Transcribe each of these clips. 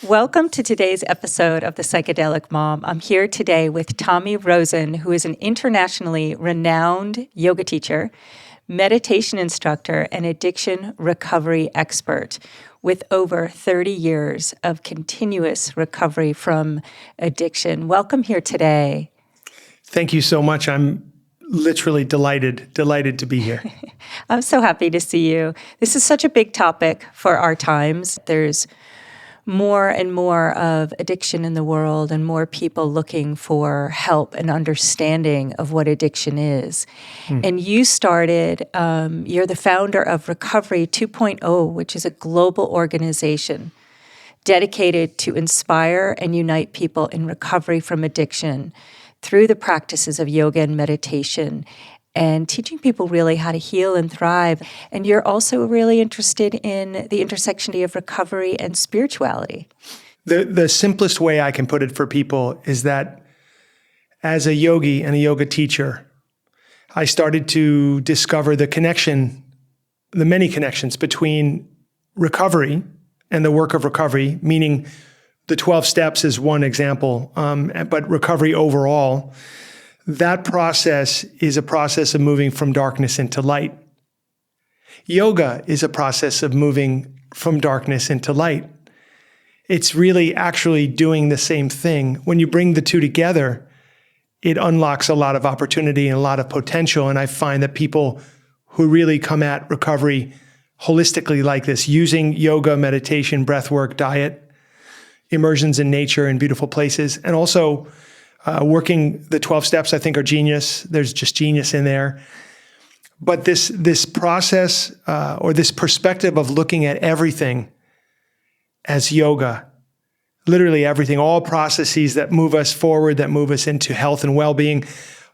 Welcome to today's episode of The Psychedelic Mom. I'm here today with Tommy Rosen, who is an internationally renowned yoga teacher, meditation instructor, and addiction recovery expert with over 30 years of continuous recovery from addiction. Welcome here today. Thank you so much. I'm literally delighted to be here. I'm so happy to see you. This is such a big topic for our times. There's more and more of addiction in the world and more people looking for help and understanding of what addiction is. And you started, you're the founder of Recovery 2.0, which is a global organization dedicated to inspire and unite people in recovery from addiction through the practices of yoga and meditation, and teaching people really how to heal and thrive. And you're also really interested in the intersectionality of recovery and spirituality. The simplest way I can put it for people is that as a yogi and a yoga teacher, I started to discover the many connections between recovery and the work of recovery, meaning the 12 steps is one example, but recovery overall. That process is a process of moving from darkness into light. Yoga is a process of moving from darkness into light. It's really actually doing the same thing. When you bring the two together, it unlocks a lot of opportunity and a lot of potential. And I find that people who really come at recovery holistically like this, using yoga, meditation, breathwork, diet, immersions in nature in beautiful places, and also working the 12 steps, I think, are genius. There's just genius in there. But this process or this perspective of looking at everything as yoga, literally everything, all processes that move us forward, that move us into health and well-being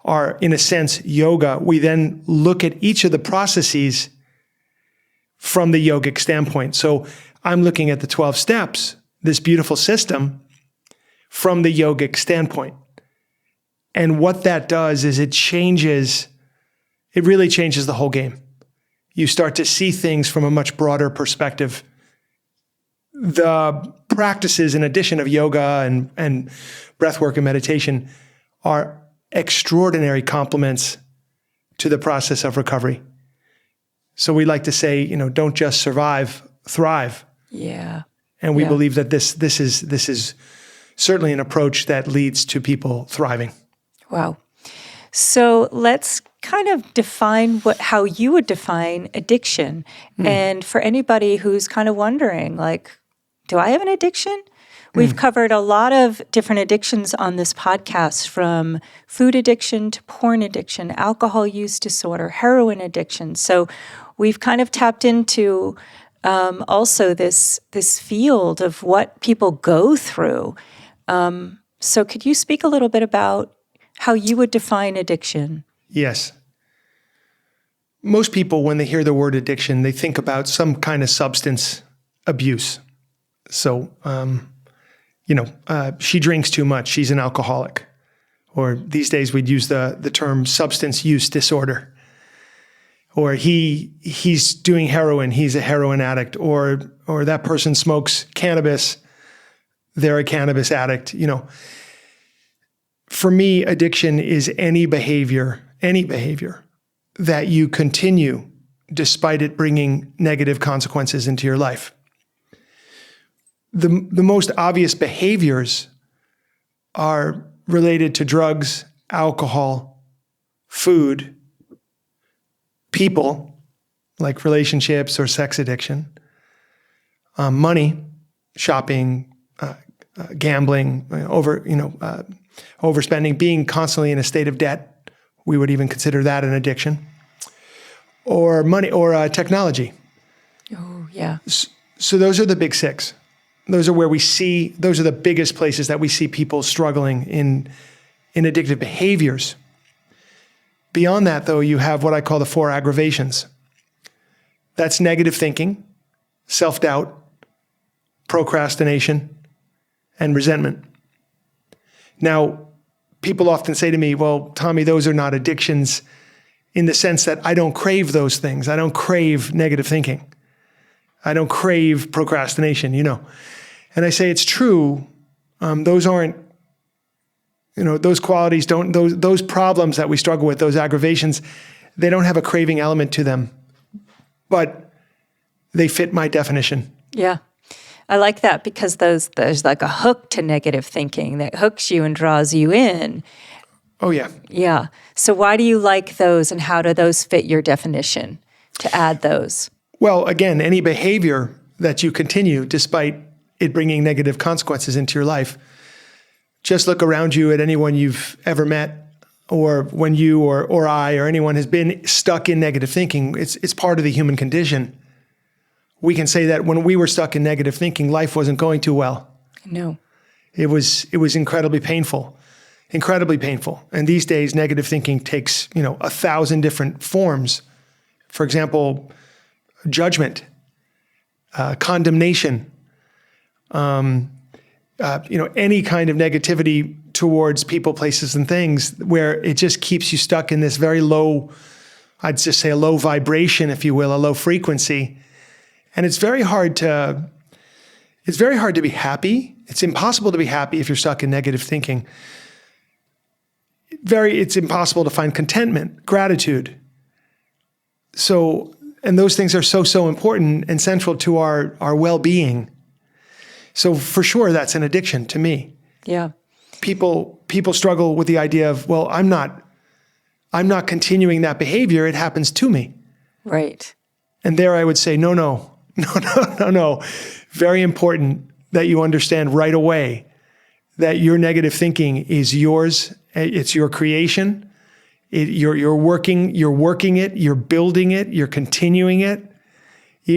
are, in a sense, yoga. We then look at each of the processes from the yogic standpoint. So I'm looking at the 12 steps, this beautiful system, from the yogic standpoint. And what that does is it really changes the whole game. You start to see things from a much broader perspective. The practices, in addition of yoga and breathwork and meditation, are extraordinary complements to the process of recovery. So we like to say, don't just survive, thrive. Yeah. And we believe that this is certainly an approach that leads to people thriving. Wow. So let's kind of define how you would define addiction. And for anybody who's kind of wondering, do I have an addiction? We've covered a lot of different addictions on this podcast, from food addiction to porn addiction, alcohol use disorder, heroin addiction. So we've kind of tapped into also this field of what people go through. So could you speak a little bit about how you would define addiction? Yes. Most people, when they hear the word addiction, they think about some kind of substance abuse. So, she drinks too much, she's an alcoholic. Or these days we'd use the term substance use disorder. Or he's doing heroin, he's a heroin addict. Or that person smokes cannabis, they're a cannabis addict. For me, addiction is any behavior that you continue despite it bringing negative consequences into your life. The most obvious behaviors are related to drugs, alcohol, food, people, like relationships or sex addiction, money, shopping, gambling, overspending, being constantly in a state of debt. We would even consider that an addiction. Or money, or technology. Oh, yeah. So those are the big six. Those are the biggest places that we see people struggling in addictive behaviors. Beyond that, though, you have what I call the 4 aggravations. That's negative thinking, self-doubt, procrastination, and resentment. Now, people often say to me, well, Tommy, those are not addictions in the sense that I don't crave those things. I don't crave negative thinking. I don't crave procrastination, And I say it's true. Those aren't, those qualities don't, those problems that we struggle with, those aggravations, they don't have a craving element to them, but they fit my definition. Yeah. I like that because there's like a hook to negative thinking that hooks you and draws you in. Oh, yeah. Yeah. So why do you like those, and how do those fit your definition to add those? Well, again, any behavior that you continue despite it bringing negative consequences into your life, just look around you at anyone you've ever met, or when you or I or anyone has been stuck in negative thinking. It's part of the human condition. We can say that when we were stuck in negative thinking, life wasn't going too well. No. It was incredibly painful. Incredibly painful. And these days, negative thinking takes, 1,000 different forms. For example, judgment, condemnation, any kind of negativity towards people, places, and things, where it just keeps you stuck in this very low, I'd just say a low vibration, if you will, a low frequency. And it's very hard to be happy. It's impossible to be happy if you're stuck in negative thinking. It's impossible to find contentment, gratitude. So, and those things are so important and central to our well-being. So for sure, that's an addiction to me. Yeah. People struggle with the idea of, well, I'm not continuing that behavior. It happens to me. Right. And there I would say, no. Very important that you understand right away that your negative thinking is yours. It's your creation. You're working it, you're building it, you're continuing it.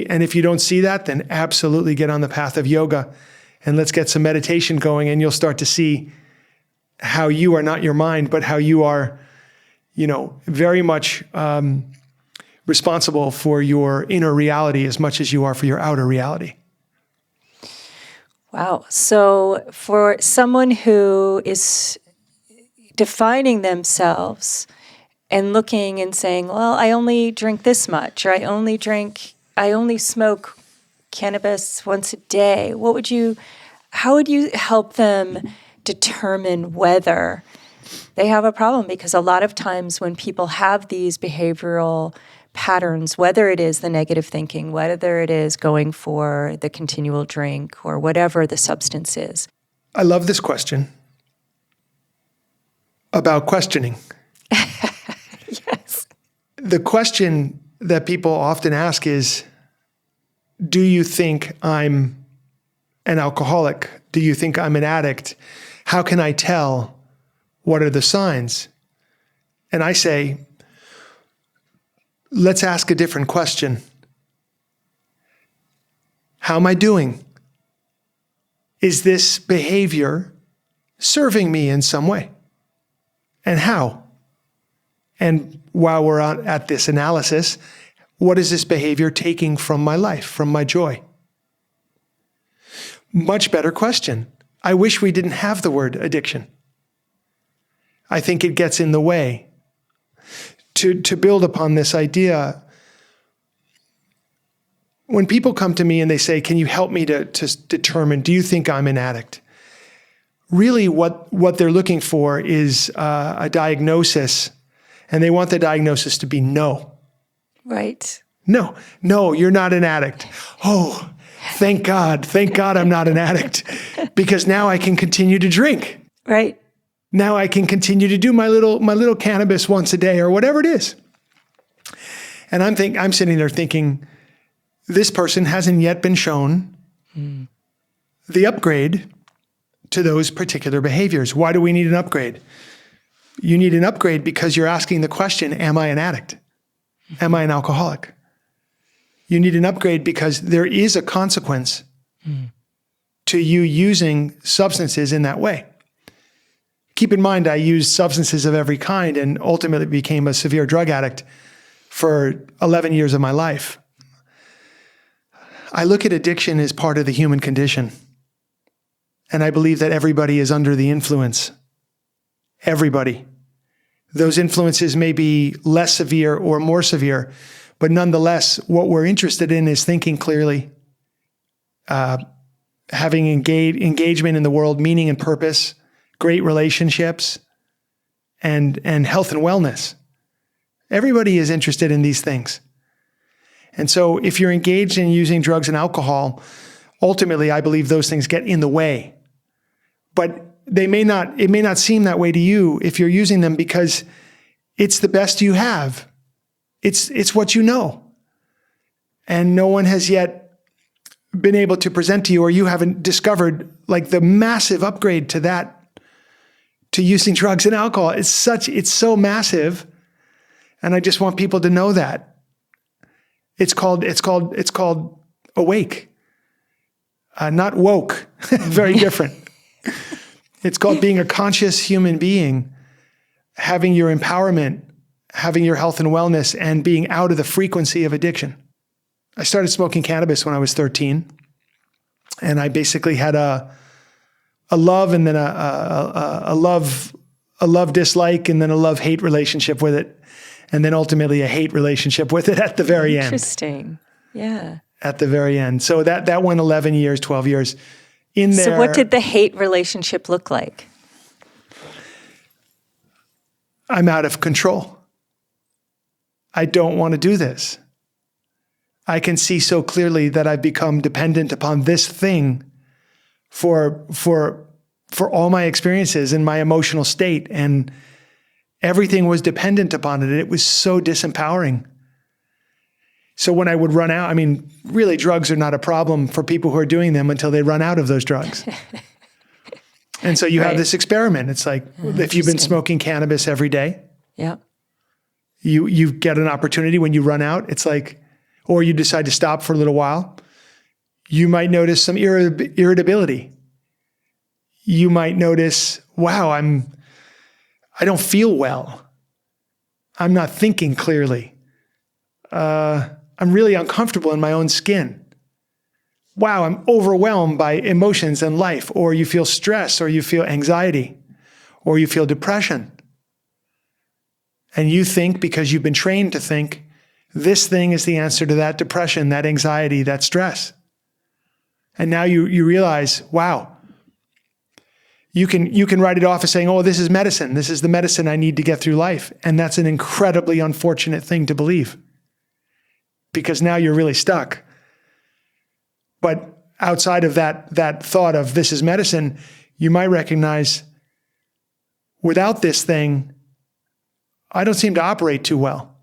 And if you don't see that, then absolutely get on the path of yoga and let's get some meditation going, and you'll start to see how you are not your mind, but how you are, very much responsible for your inner reality as much as you are for your outer reality. Wow. So for someone who is defining themselves and looking and saying, well, I only drink this much, or I only smoke cannabis once a day, how would you help them determine whether they have a problem? Because a lot of times when people have these behavioral patterns, whether it is the negative thinking, whether it is going for the continual drink, or whatever the substance is. I love this question about questioning. Yes. The question that people often ask is, do you think I'm an alcoholic? Do you think I'm an addict? How can I tell? What are the signs? And I say, let's ask a different question. How am I doing? Is this behavior serving me in some way? And how? And while we're at this analysis, what is this behavior taking from my life, from my joy? Much better question. I wish we didn't have the word addiction. I think it gets in the way. To build upon this idea, when people come to me and they say, can you help me to determine, do you think I'm an addict? Really what they're looking for is a diagnosis, and they want the diagnosis to be no. Right. No, you're not an addict. Oh, thank God I'm not an addict, because now I can continue to drink. Right. Now I can continue to do my little cannabis once a day or whatever it is. And I'm sitting there thinking, this person hasn't yet been shown the upgrade to those particular behaviors. Why do we need an upgrade? You need an upgrade because you're asking the question, am I an addict? Am I an alcoholic? You need an upgrade because there is a consequence to you using substances in that way. Keep in mind, I used substances of every kind and ultimately became a severe drug addict for 11 years of my life. I look at addiction as part of the human condition. And I believe that everybody is under the influence. Everybody. Those influences may be less severe or more severe, but nonetheless, what we're interested in is thinking clearly, having engagement in the world, meaning and purpose, great relationships, and health and wellness. Everybody is interested in these things. And so if you're engaged in using drugs and alcohol, ultimately, I believe those things get in the way. But it may not seem that way to you if you're using them because it's the best you have. It's what you know. And no one has yet been able to present to you, or you haven't discovered like the massive upgrade to that, to using drugs and alcohol. It's so massive. And I just want people to know that. It's called awake, not woke. Very different. It's called being a conscious human being, having your empowerment, having your health and wellness, and being out of the frequency of addiction. I started smoking cannabis when I was 13, and I basically had a love and then a love dislike and then a love hate relationship with it, and then ultimately a hate relationship with it at the very end. Interesting. Yeah. At the very end. So that went 11 years, 12 years. In there. So what did the hate relationship look like? I'm out of control. I don't want to do this. I can see so clearly that I've become dependent upon this thing for all my experiences and my emotional state, and everything was dependent upon it. It was so disempowering. So when I would run out, I mean, really drugs are not a problem for people who are doing them until they run out of those drugs. And so you have this experiment. It's like, if you've been smoking cannabis every day, yeah, you get an opportunity when you run out. It's like, or you decide to stop for a little while, you might notice some irritability. You might notice, wow, I don't feel well. I'm not thinking clearly. I'm really uncomfortable in my own skin. Wow, I'm overwhelmed by emotions and life. Or you feel stress, or you feel anxiety, or you feel depression. And you think, because you've been trained to think, this thing is the answer to that depression, that anxiety, that stress. And now you realize, wow, you can write it off as saying, oh, this is medicine. This is the medicine I need to get through life. And that's an incredibly unfortunate thing to believe, because now you're really stuck. But outside of that thought of this is medicine, you might recognize, without this thing, I don't seem to operate too well.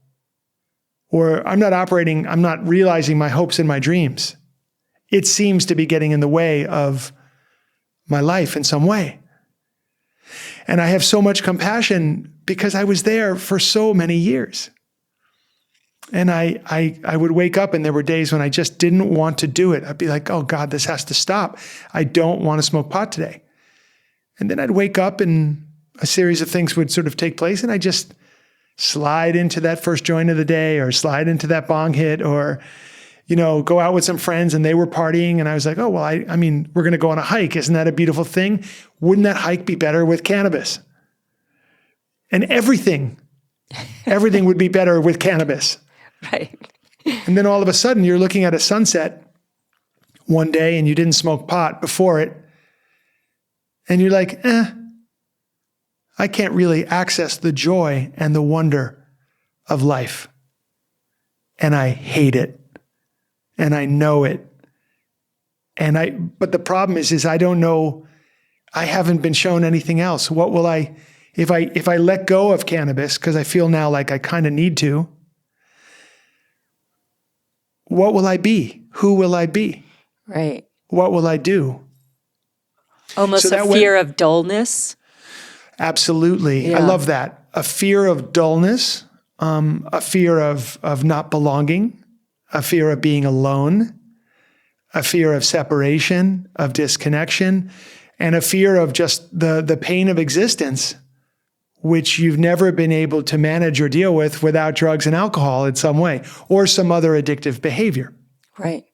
Or I'm not realizing my hopes and my dreams. It seems to be getting in the way of my life in some way. And I have so much compassion because I was there for so many years. And I would wake up and there were days when I just didn't want to do it. I'd be like, oh God, this has to stop. I don't want to smoke pot today. And then I'd wake up and a series of things would sort of take place, and I just slide into that first joint of the day, or slide into that bong hit, or, go out with some friends and they were partying. And I was like, oh, well, I mean, we're going to go on a hike. Isn't that a beautiful thing? Wouldn't that hike be better with cannabis? And everything would be better with cannabis. Right. And then all of a sudden you're looking at a sunset one day and you didn't smoke pot before it. And you're like, I can't really access the joy and the wonder of life. And I hate it. And I know it. But the problem is I don't know, I haven't been shown anything else. What will if I let go of cannabis, because I feel now like I kind of need to, what will I be? Who will I be? Right. What will I do? Almost a fear of dullness. Absolutely. Yeah. I love that. A fear of dullness, a fear of not belonging, a fear of being alone, a fear of separation, of disconnection, and a fear of just the pain of existence, which you've never been able to manage or deal with without drugs and alcohol in some way, or some other addictive behavior. Right.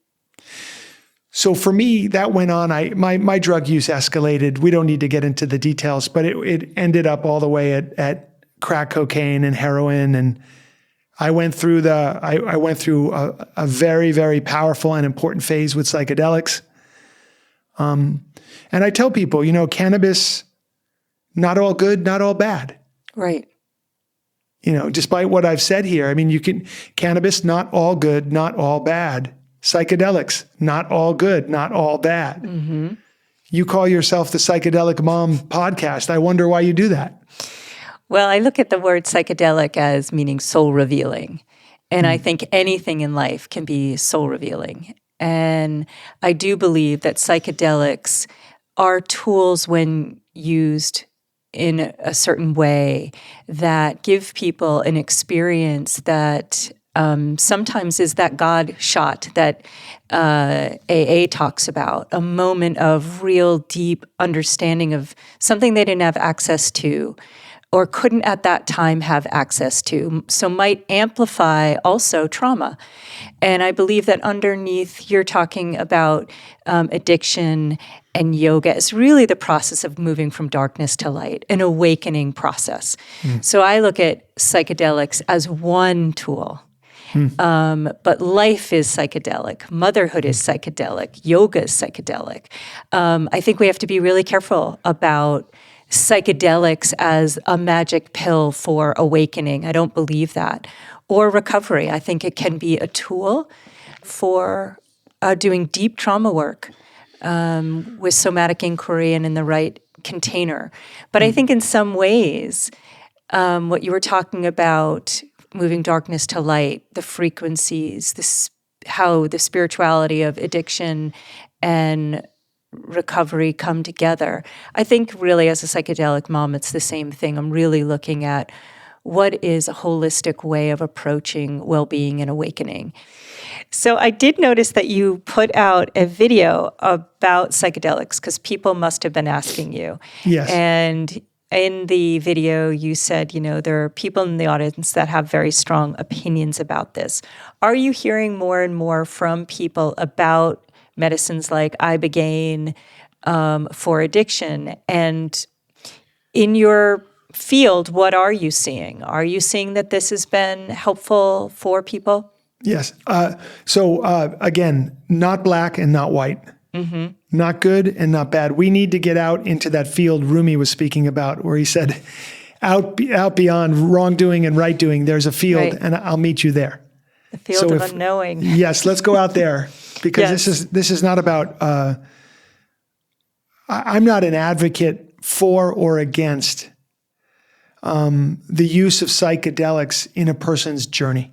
So for me, that went on. My drug use escalated. We don't need to get into the details, but it ended up all the way at crack cocaine and heroin. And I went through a very, very powerful and important phase with psychedelics. And I tell people, cannabis, not all good, not all bad. Right. Despite what I've said here, cannabis, not all good, not all bad. Psychedelics, not all good, not all bad. Mm-hmm. You call yourself the Psychedelic Mom podcast. I wonder why you do that. Well, I look at the word psychedelic as meaning soul revealing. And I think anything in life can be soul revealing. And I do believe that psychedelics are tools when used in a certain way that give people an experience that sometimes is that God shot that AA talks about, a moment of real deep understanding of something they didn't have access to or couldn't at that time have access to, so might amplify also trauma. And I believe that underneath, you're talking about addiction and yoga is really the process of moving from darkness to light, an awakening process. So I look at psychedelics as one tool. But life is psychedelic. Motherhood is psychedelic. Yoga is psychedelic. I think we have to be really careful about psychedelics as a magic pill for awakening. I don't believe that. Or recovery. I think it can be a tool for doing deep trauma work with somatic inquiry and in the right container. But I think in some ways, what you were talking about, moving darkness to light, the frequencies, how the spirituality of addiction and recovery come together. I think really as a psychedelic mom, it's the same thing. I'm really looking at what is a holistic way of approaching well-being and awakening. So I did notice that you put out a video about psychedelics because people must have been asking you. Yes. And in the video, you said, there are people in the audience that have very strong opinions about this. Are you hearing more and more from people about medicines like ibogaine for addiction? And in your field, what are you seeing? Are you seeing that this has been helpful for people? Yes. So again, not black and not white. Mm-hmm. Not good and not bad. We need to get out into that field Rumi was speaking about, where he said, out beyond wrongdoing and right doing, there's a field, right, and I'll meet you there. The field of unknowing. Yes, let's go out there, because yes, this is not about. I'm not an advocate for or against the use of psychedelics in a person's journey.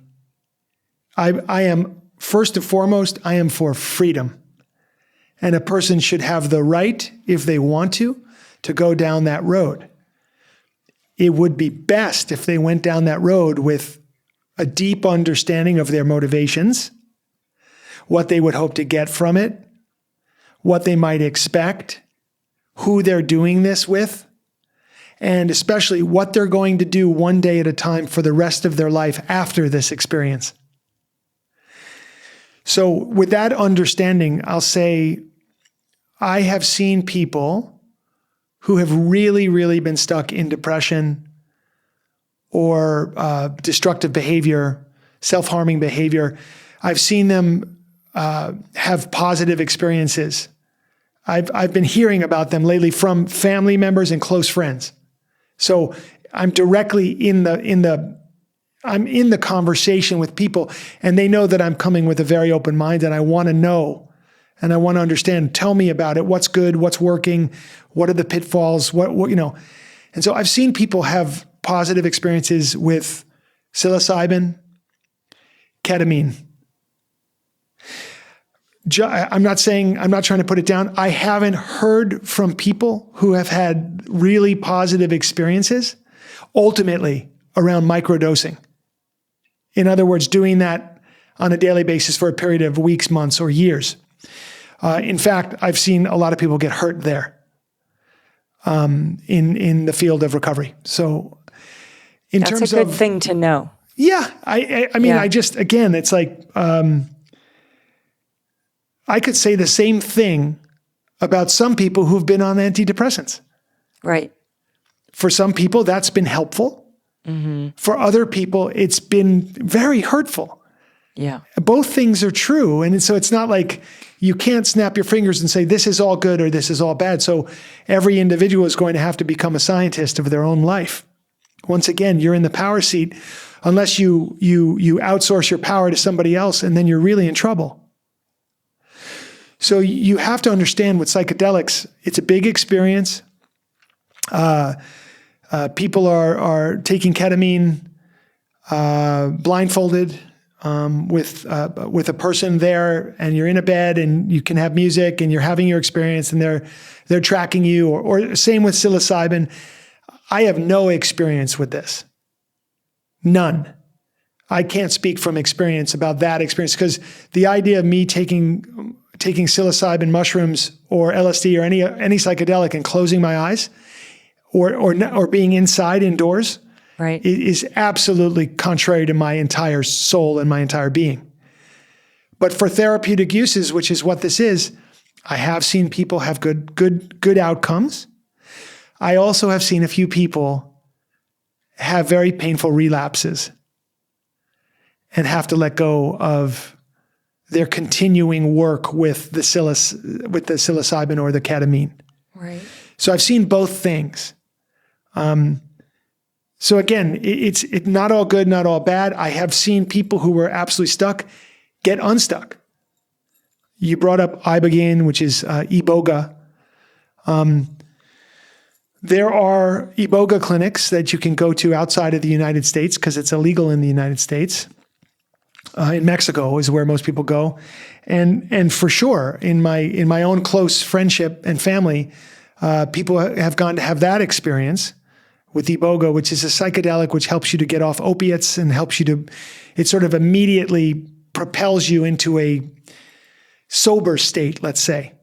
I am, first and foremost, I am for freedom. And a person should have the right, if they want to go down that road. It would be best if they went down that road with a deep understanding of their motivations, what they would hope to get from it, what they might expect, who they're doing this with, and especially what they're going to do one day at a time for the rest of their life after this experience. So with that understanding, I'll say I have seen people who have really, really been stuck in depression or destructive behavior, self-harming behavior. I've seen them have positive experiences. I've been hearing about them lately from family members and close friends. So I'm directly I'm in the conversation with people, and they know that I'm coming with a very open mind, and I want to know, and I want to understand. Tell me about it. What's good? What's working? What are the pitfalls? What. And so I've seen people have positive experiences with psilocybin, ketamine. I'm not trying to put it down. I haven't heard from people who have had really positive experiences, ultimately around microdosing. In other words, doing that on a daily basis for a period of weeks, months, or years. In fact, I've seen a lot of people get hurt there in the field of recovery. So in terms of... That's a good thing to know. Yeah. I mean, I just, again, it's like... I could say the same thing about some people who've been on antidepressants. Right. For some people, that's been helpful. Mm-hmm. For other people, it's been very hurtful. Yeah. Both things are true. And so it's not like you can't snap your fingers and say, this is all good or this is all bad. So every individual is going to have to become a scientist of their own life. Once again, you're in the power seat unless you outsource your power to somebody else, and then you're really in trouble. So you have to understand with psychedelics, it's a big experience. People are taking ketamine blindfolded with a person there, and you're in a bed, and you can have music, and you're having your experience, and they're tracking you. Or same with psilocybin. I have no experience with this, none. I can't speak from experience about that experience, because the idea of me taking psilocybin mushrooms or LSD or any psychedelic and closing my eyes, or being inside indoors, right, is absolutely contrary to my entire soul and my entire being. But for therapeutic uses, which is what this is, I have seen people have good outcomes. I also have seen a few people have very painful relapses and have to let go of their continuing work with the psilocybin or the ketamine. Right. So I've seen both things. So again, it's not all good, not all bad. I have seen people who were absolutely stuck get unstuck. You brought up ibogaine, which is iboga. There are iboga clinics that you can go to outside of the United States because it's illegal in the United States. In Mexico is where most people go, and for sure in my own close friendship and family, people have gone to have that experience with iboga, which is a psychedelic which helps you to get off opiates and it sort of immediately propels you into a sober state, let's say.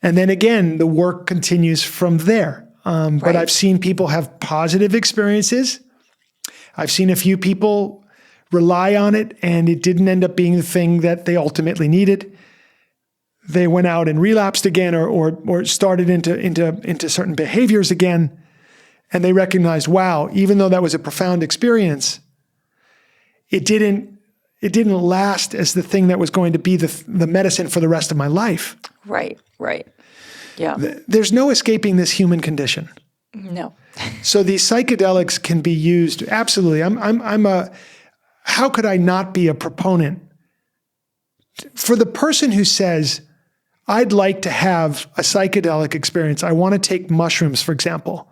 And then again, the work continues from there. But I've seen people have positive experiences. I've seen a few people rely on it, and it didn't end up being the thing that they ultimately needed. They went out and relapsed again, or started into certain behaviors again, and they recognized, wow, even though that was a profound experience, it didn't last as the thing that was going to be the medicine for the rest of my life. Right. Yeah. There's no escaping this human condition. No. So these psychedelics can be used absolutely. How could I not be a proponent for the person who says, I'd like to have a psychedelic experience. I want to take mushrooms, for example.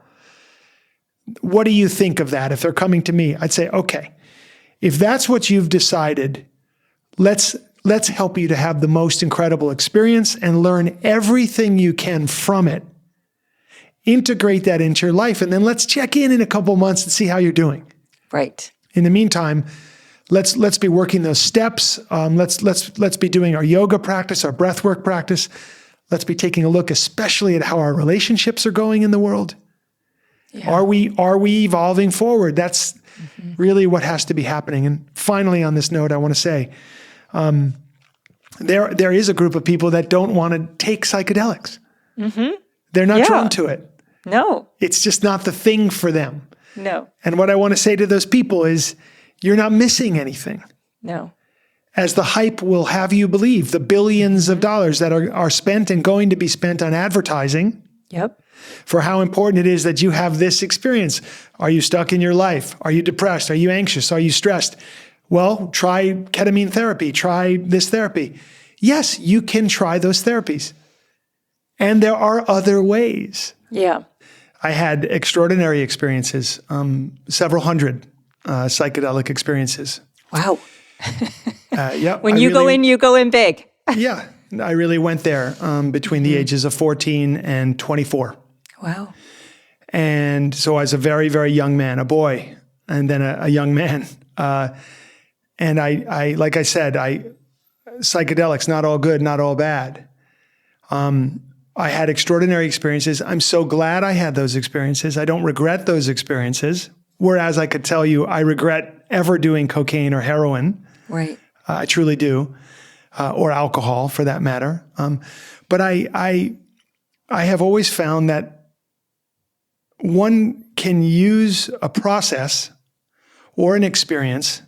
What do you think of that? If they're coming to me, I'd say, okay, if that's what you've decided, let's help you to have the most incredible experience and learn everything you can from it. Integrate that into your life, and then let's check in a couple months and see how you're doing. Right. In the meantime, let's be working those steps. Let's be doing our yoga practice, our breathwork practice. Let's be taking a look, especially at how our relationships are going in the world. Yeah. Are we evolving forward? That's really what has to be happening. And finally, on this note, I want to say, there is a group of people that don't want to take psychedelics. Mm-hmm. They're not drawn to it. No. It's just not the thing for them. No. And what I want to say to those people is, you're not missing anything. No. As the hype will have you believe, the billions of dollars that are spent and going to be spent on advertising. Yep. For how important it is that you have this experience. Are you stuck in your life? Are you depressed? Are you anxious? Are you stressed? Well, try ketamine therapy. Try this therapy. Yes, you can try those therapies. And there are other ways. Yeah. I had extraordinary experiences, several hundred psychedelic experiences. Wow. Yeah. When you go in big. Yeah. I really went there between the ages of 14 and 24. Wow. And so I was a very, very young man, a boy, and then a young man. And I like I said, psychedelics, not all good, not all bad. I had extraordinary experiences. I'm so glad I had those experiences. I don't regret those experiences. Whereas I could tell you, I regret ever doing cocaine or heroin. Right. I truly do. Or alcohol for that matter. But I have always found that one can use a process or an experience,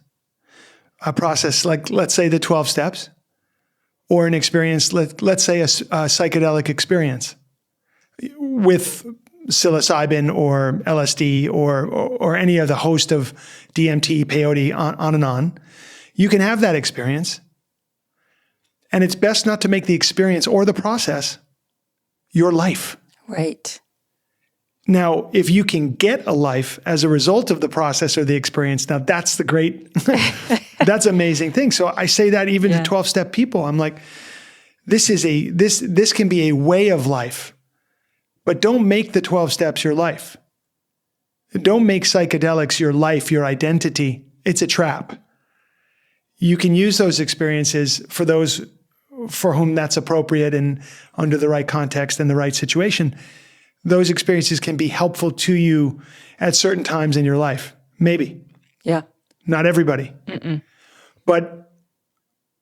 a process like, let's say, the 12 steps, or an experience, let's say a psychedelic experience with psilocybin or LSD or any of the host of DMT, peyote, on and on, you can have that experience. And it's best not to make the experience or the process your life. Right. Now, if you can get a life as a result of the process or the experience, now that's the great, that's an amazing thing. So I say that even to 12-step people. I'm like, this can be a way of life, but don't make the 12 steps your life. Don't make psychedelics your life, your identity. It's a trap. You can use those experiences for those for whom that's appropriate and under the right context and the right situation. Those experiences can be helpful to you at certain times in your life. Maybe. Yeah. Not everybody. Mm-mm. But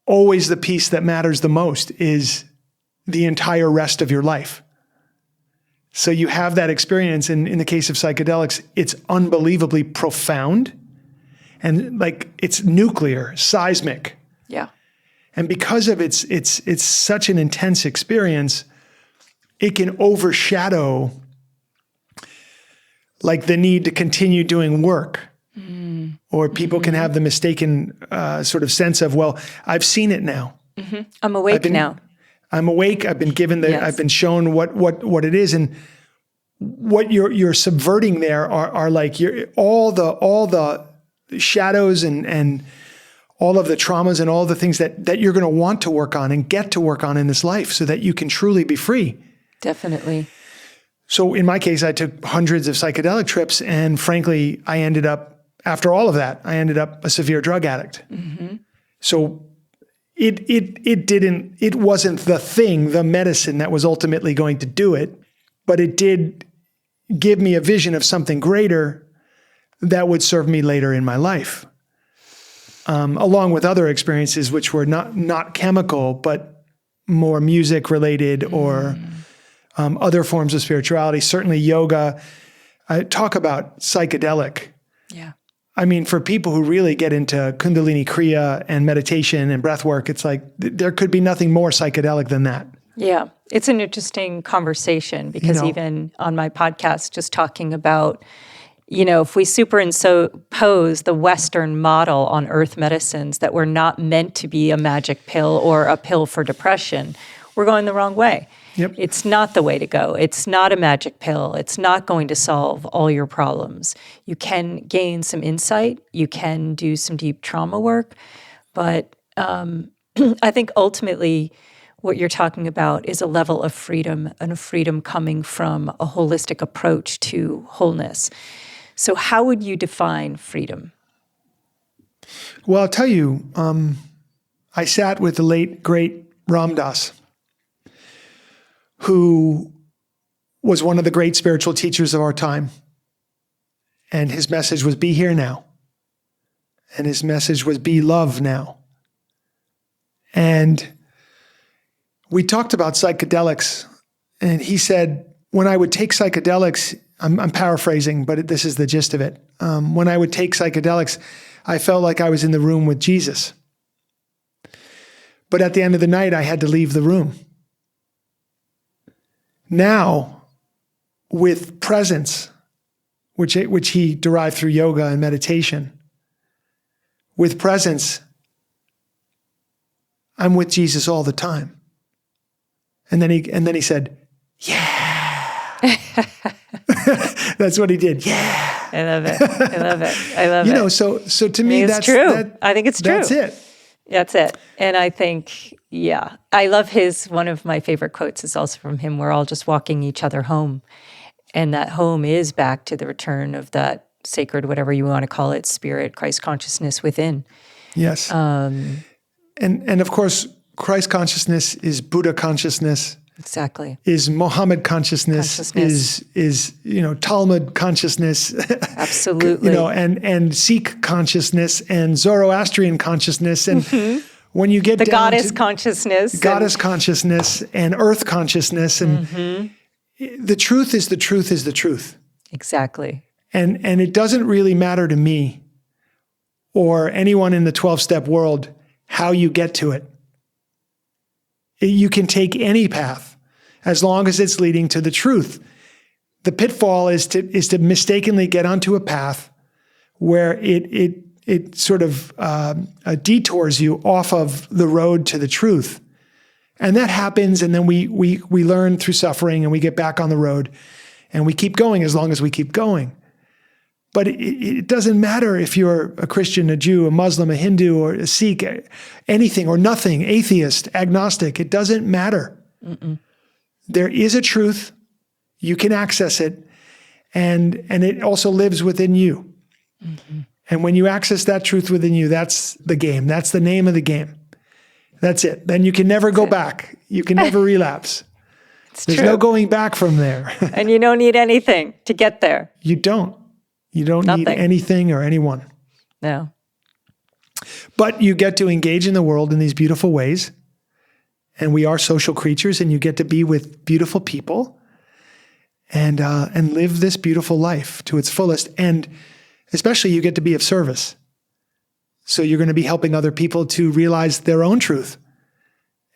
always the piece that matters the most is the entire rest of your life. So you have that experience, and in the case of psychedelics, it's unbelievably profound and like it's nuclear, seismic. Yeah. And because of it's such an intense experience, it can overshadow like the need to continue doing work. Or people can have the mistaken sort of sense of, well, I've seen it now. Mm-hmm. I'm awake now. I'm awake. I've been given I've been shown what it is, and what you're subverting there are like all the shadows and all of the traumas and all the things that you're going to want to work on and get to work on in this life, so that you can truly be free. Definitely. So in my case, I took hundreds of psychedelic trips, and frankly, after all of that, I ended up a severe drug addict. Mm-hmm. So it wasn't the medicine that was ultimately going to do it, but it did give me a vision of something greater that would serve me later in my life. Along with other experiences, which were not chemical, but more music related or other forms of spirituality, certainly yoga. I talk about psychedelic. Yeah. I mean, for people who really get into Kundalini Kriya and meditation and breath work, it's like there could be nothing more psychedelic than that. Yeah. It's an interesting conversation because even on my podcast, just talking about, if we superimpose the Western model on earth medicines that were not meant to be a magic pill or a pill for depression, we're going the wrong way. Yep. It's not the way to go. It's not a magic pill. It's not going to solve all your problems. You can gain some insight. You can do some deep trauma work. But I think ultimately what you're talking about is a level of freedom, and a freedom coming from a holistic approach to wholeness. So how would you define freedom? Well, I'll tell you, I sat with the late, great Ram Dass, who was one of the great spiritual teachers of our time. And his message was, be here now. And his message was, be love now. And we talked about psychedelics. And he said, when I would take psychedelics, I'm paraphrasing, but this is the gist of it. When I would take psychedelics, I felt like I was in the room with Jesus. But at the end of the night, I had to leave the room. Now, with presence, which he derived through yoga and meditation, with presence, I'm with Jesus all the time. And then he said, yeah. That's what he did. Yeah. I love it. I love it. I love it. So to me, that's true. I think it's true. That's it. That's it. And I think, I love one of my favorite quotes is also from him. We're all just walking each other home. And that home is back to the return of that sacred, whatever you want to call it, spirit, Christ consciousness within. Yes. And of course, Christ consciousness is Buddha consciousness. Exactly. Is Mohammed consciousness. Is Talmud consciousness. Absolutely. And Sikh consciousness and Zoroastrian consciousness. And when you get the down goddess to consciousness. Goddess consciousness and earth consciousness. And the truth is the truth is the truth. Exactly. And it doesn't really matter to me or anyone in the 12-step world how you get to it. You can take any path as long as it's leading to the truth. The pitfall is to mistakenly get onto a path where it sort of detours you off of the road to the truth. And that happens, and then we learn through suffering, and we get back on the road, and we keep going as long as we keep going. But it doesn't matter if you're a Christian, a Jew, a Muslim, a Hindu, or a Sikh, anything or nothing, atheist, agnostic. It doesn't matter. Mm-mm. There is a truth. You can access it, and it also lives within you. Mm-hmm. And when you access that truth within you, that's the game. That's the name of the game. That's it. Then you can never go back. You can never relapse. There's no going back from there. And you don't need anything to get there. You don't. You don't need anything or anyone. No. But you get to engage in the world in these beautiful ways. And we are social creatures, and you get to be with beautiful people and live this beautiful life to its fullest. And especially you get to be of service. So you're going to be helping other people to realize their own truth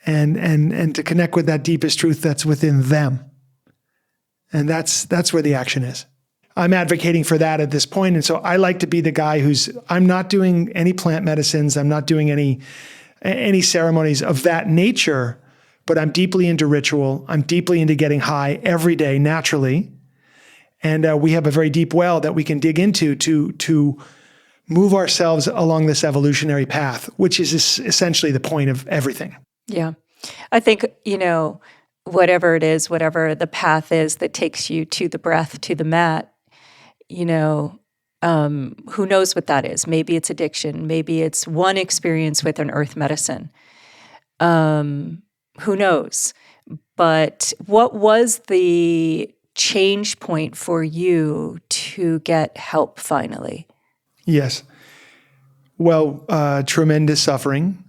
and to connect with that deepest truth that's within them. And that's where the action is. I'm advocating for that at this point. And so I like to be the guy I'm not doing any plant medicines. I'm not doing any ceremonies of that nature, but I'm deeply into ritual. I'm deeply into getting high every day naturally. And we have a very deep well that we can dig into to move ourselves along this evolutionary path, which is essentially the point of everything. Yeah. I think, whatever it is, whatever the path is that takes you to the breath, to the mat, who knows what that is? Maybe it's addiction. Maybe it's one experience with an earth medicine. Who knows? But what was the change point for you to get help finally? Yes. Well, tremendous suffering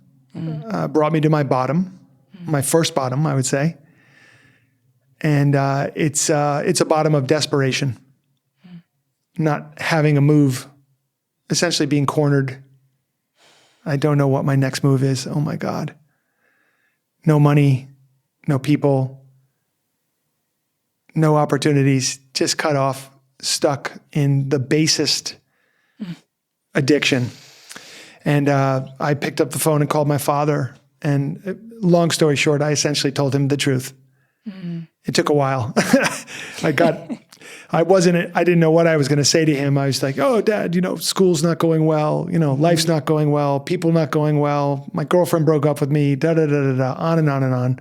brought me to my bottom, my first bottom, I would say. And it's a bottom of desperation, not having a move, essentially being cornered. I don't know what my next move is. Oh my God. No money, no people, no opportunities, just cut off, stuck in the basest addiction. And I picked up the phone and called my father. And long story short, I essentially told him the truth. Mm-hmm. It took a while. I didn't know what I was going to say to him. I was like, oh, Dad, school's not going well. Life's not going well. People not going well. My girlfriend broke up with me, on and on and on.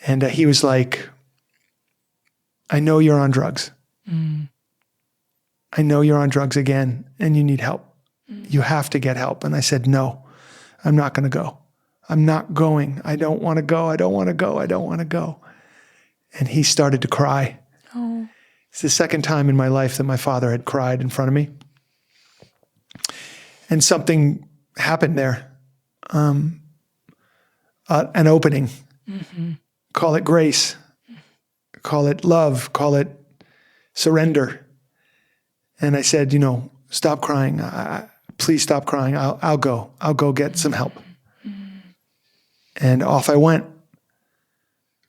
And he was like, I know you're on drugs. Mm. I know you're on drugs again and you need help. Mm. You have to get help. And I said, no, I'm not going to go. I'm not going. I don't want to go. I don't want to go. I don't want to go. And he started to cry. Oh. It's the second time in my life that my father had cried in front of me. And something happened there. An opening. Mm-hmm. Call it grace. Call it love. Call it surrender. And I said, stop crying. Please stop crying. I'll go. I'll go get some help. And off I went.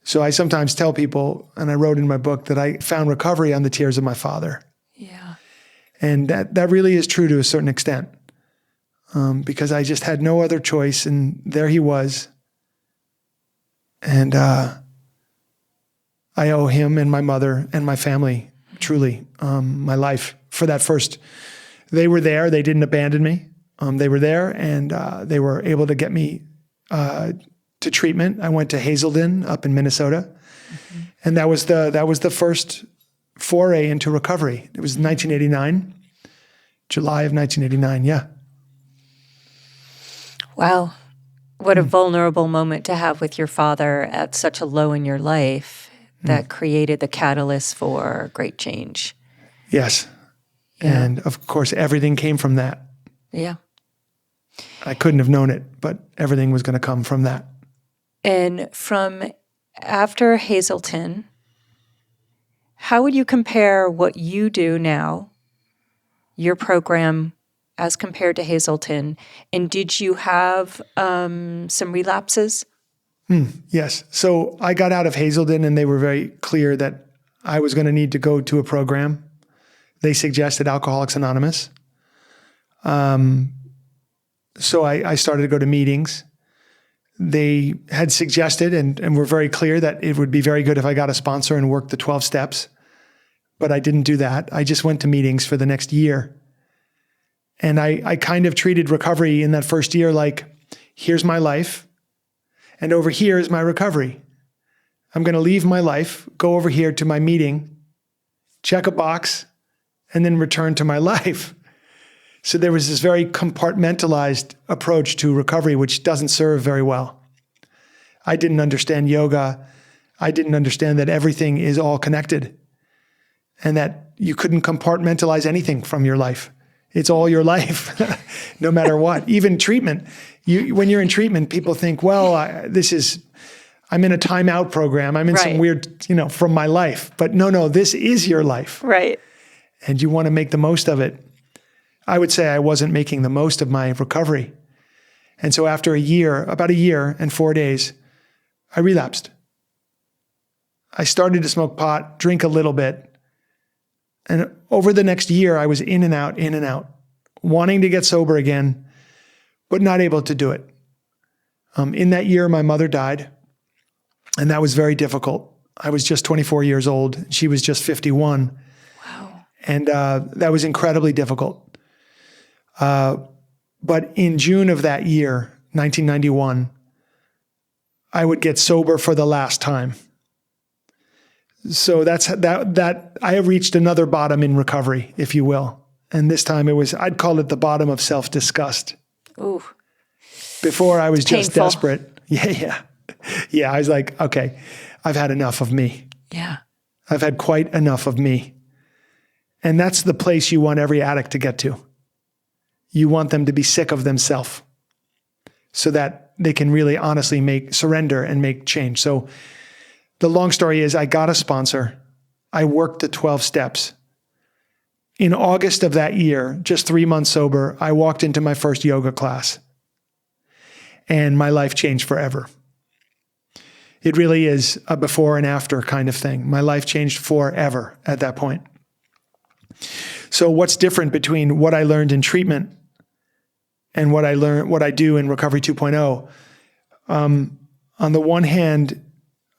So I sometimes tell people, and I wrote in my book, that I found recovery on the tears of my father. Yeah. And that really is true to a certain extent. Because I just had no other choice, and there he was. And I owe him and my mother and my family, truly, my life for that first. They were there. They didn't abandon me. They were there, and they were able to get me to treatment. I went to Hazelden up in Minnesota, and that was the first foray into recovery. It was 1989, July of 1989. Yeah. Wow. What a vulnerable moment to have with your father at such a low in your life that created the catalyst for great change. Yes. Yeah. And of course, everything came from that. Yeah. I couldn't have known it, but everything was going to come from that. And from after Hazelden, how would you compare what you do now, your program, as compared to Hazelden? And did you have some relapses? Yes. So I got out of Hazelden and they were very clear that I was going to need to go to a program. They suggested Alcoholics Anonymous. So I started to go to meetings. They had suggested and were very clear that it would be very good if I got a sponsor and worked the 12 steps. But I didn't do that. I just went to meetings for the next year. And I kind of treated recovery in that first year like, here's my life, and over here is my recovery. I'm going to leave my life, go over here to my meeting, check a box, and then return to my life. So there was this very compartmentalized approach to recovery, which doesn't serve very well. I didn't understand yoga. I didn't understand that everything is all connected and that you couldn't compartmentalize anything from your life. It's all your life, no matter what. Even treatment. When you're in treatment, people think, well, I'm in a timeout program. I'm in some weird, from my life. But no, this is your life. Right. And you want to make the most of it. I would say I wasn't making the most of my recovery. And so after about a year and 4 days, I relapsed. I started to smoke pot, drink a little bit. And over the next year, I was in and out, wanting to get sober again, but not able to do it. In that year, my mother died, and that was very difficult. I was just 24 years old. She was just 51. Wow. And that was incredibly difficult. But in June of that year, 1991, I would get sober for the last time. So that I have reached another bottom in recovery, if you will. And this time I'd call it the bottom of self-disgust. Ooh. Before I was just painful. Desperate. Yeah. I was like, okay, I've had enough of me. Yeah. I've had quite enough of me. And that's the place you want every addict to get to. You want them to be sick of themselves so that they can really honestly surrender and make change. So the long story is I got a sponsor. I worked the 12 steps. In August of that year, just 3 months sober, I walked into my first yoga class and my life changed forever. It really is a before and after kind of thing. My life changed forever at that point. So what's different between what I learned in treatment and what I do in Recovery 2.0? On the one hand,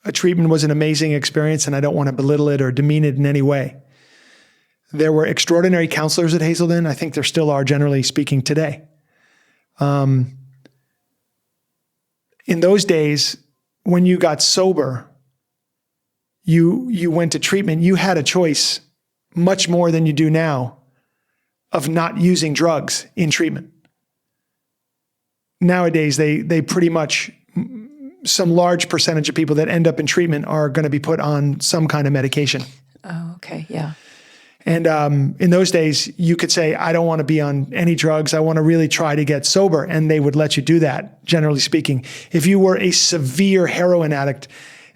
a treatment was an amazing experience, and I don't want to belittle it or demean it in any way. There were extraordinary counselors at Hazelden. I think there still are, generally speaking, today. In those days, when you got sober, you went to treatment, you had a choice much more than you do now of not using drugs in treatment. Nowadays, they pretty much, some large percentage of people that end up in treatment are going to be put on some kind of medication. Oh, okay. Yeah. And in those days, you could say, I don't want to be on any drugs. I want to really try to get sober. And they would let you do that, generally speaking. If you were a severe heroin addict,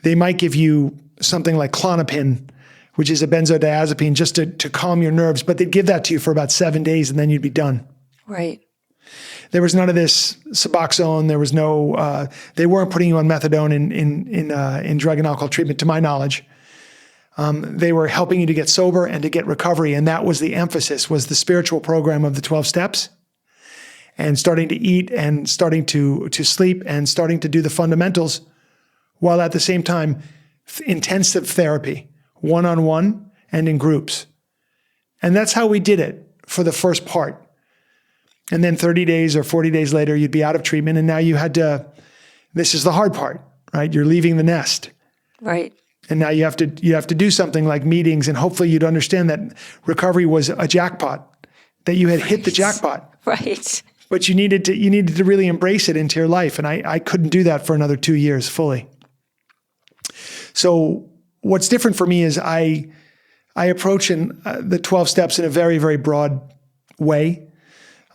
they might give you something like Klonopin, which is a benzodiazepine, just to calm your nerves. But they'd give that to you for about 7 days, and then you'd be done. Right. There was none of this Suboxone. There was no, they weren't putting you on methadone in drug and alcohol treatment, to my knowledge. They were helping you to get sober and to get recovery. And that was the emphasis, was the spiritual program of the 12 steps and starting to eat and starting to sleep and starting to do the fundamentals, while at the same time, intensive therapy, one-on-one and in groups. And that's how we did it for the first part. And then 30 days or 40 days later, you'd be out of treatment. And now you had to, this is the hard part, right? You're leaving the nest. Right. And now you have to do something like meetings, and hopefully you'd understand that recovery was a jackpot, that you had hit the jackpot. Right. But you needed to really embrace it into your life. And I couldn't do that for another 2 years fully. So what's different for me is I approach the 12 steps in a very, very broad way.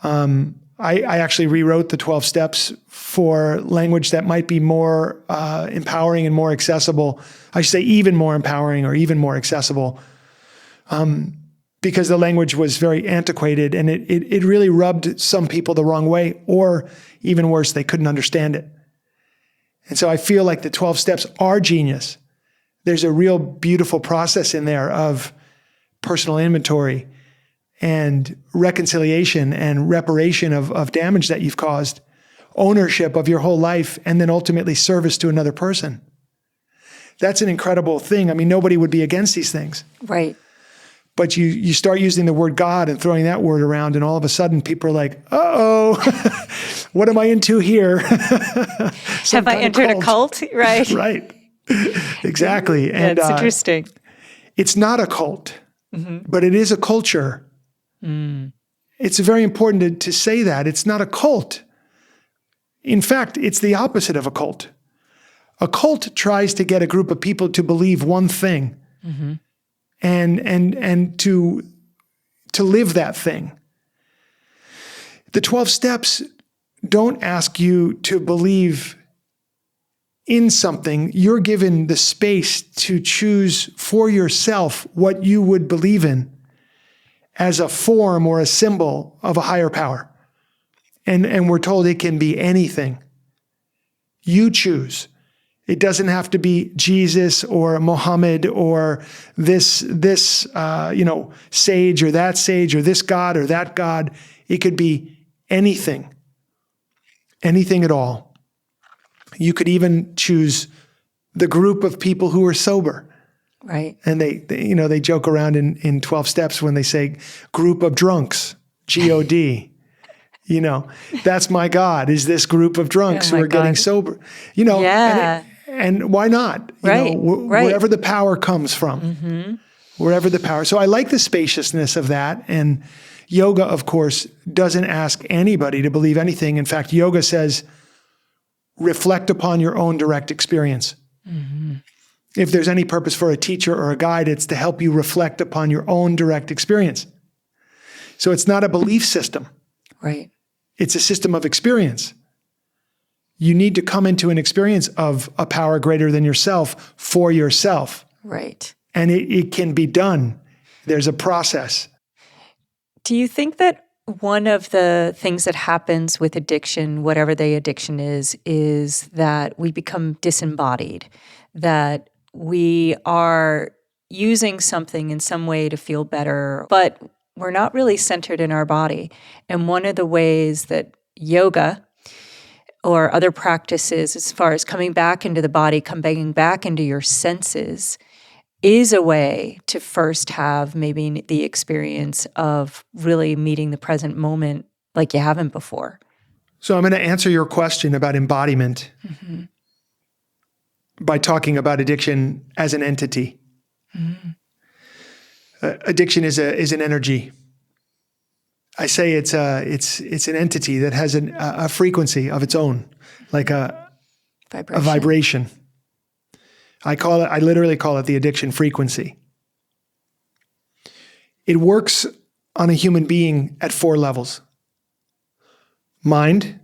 I actually rewrote the 12 steps for language that might be more empowering and more accessible. I should say even more empowering or even more accessible, because the language was very antiquated and it really rubbed some people the wrong way, or even worse, they couldn't understand it. And so I feel like the 12 steps are genius. There's a real beautiful process in there of personal inventory and reconciliation and reparation of damage that you've caused, ownership of your whole life, and then ultimately service to another person. That's an incredible thing. I mean, nobody would be against these things. Right. But you start using the word God and throwing that word around, and all of a sudden people are like, uh-oh, what am I into here? Have I entered a cult? Right. Right. Exactly. And that's interesting. It's not a cult, but it is a culture. It's very important to say that. It's not a cult. In fact, it's the opposite of a cult. A cult tries to get a group of people to believe one thing and to live that thing. The 12 steps don't ask you to believe in something. You're given the space to choose for yourself what you would believe in as a form or a symbol of a higher power. And we're told it can be anything. You choose. It doesn't have to be Jesus or Muhammad or this sage or that sage or this God or that God. It could be anything. Anything at all. You could even choose the group of people who are sober. Right. And they joke around in 12 steps when they say group of drunks, G-O-D. That's my God, is this group of drunks who are getting sober. Yeah. And why not? Right. Wherever the power comes from. Wherever the power. So I like the spaciousness of that. And yoga, of course, doesn't ask anybody to believe anything. In fact, yoga says, reflect upon your own direct experience. If there's any purpose for a teacher or a guide, it's to help you reflect upon your own direct experience. So it's not a belief system. Right. It's a system of experience. You need to come into an experience of a power greater than yourself for yourself. Right. And it can be done. There's a process. Do you think that one of the things that happens with addiction, whatever the addiction is that we become disembodied, that we are using something in some way to feel better, but we're not really centered in our body? And one of the ways that yoga or other practices, as far as coming back into the body, coming back into your senses, is a way to first have maybe the experience of really meeting the present moment like you haven't before. So I'm going to answer your question about embodiment by talking about addiction as an entity. Addiction is an energy. I say it's an entity that has a frequency of its own, like a vibration. I literally call it the addiction frequency. It works on a human being at 4 levels. Mind.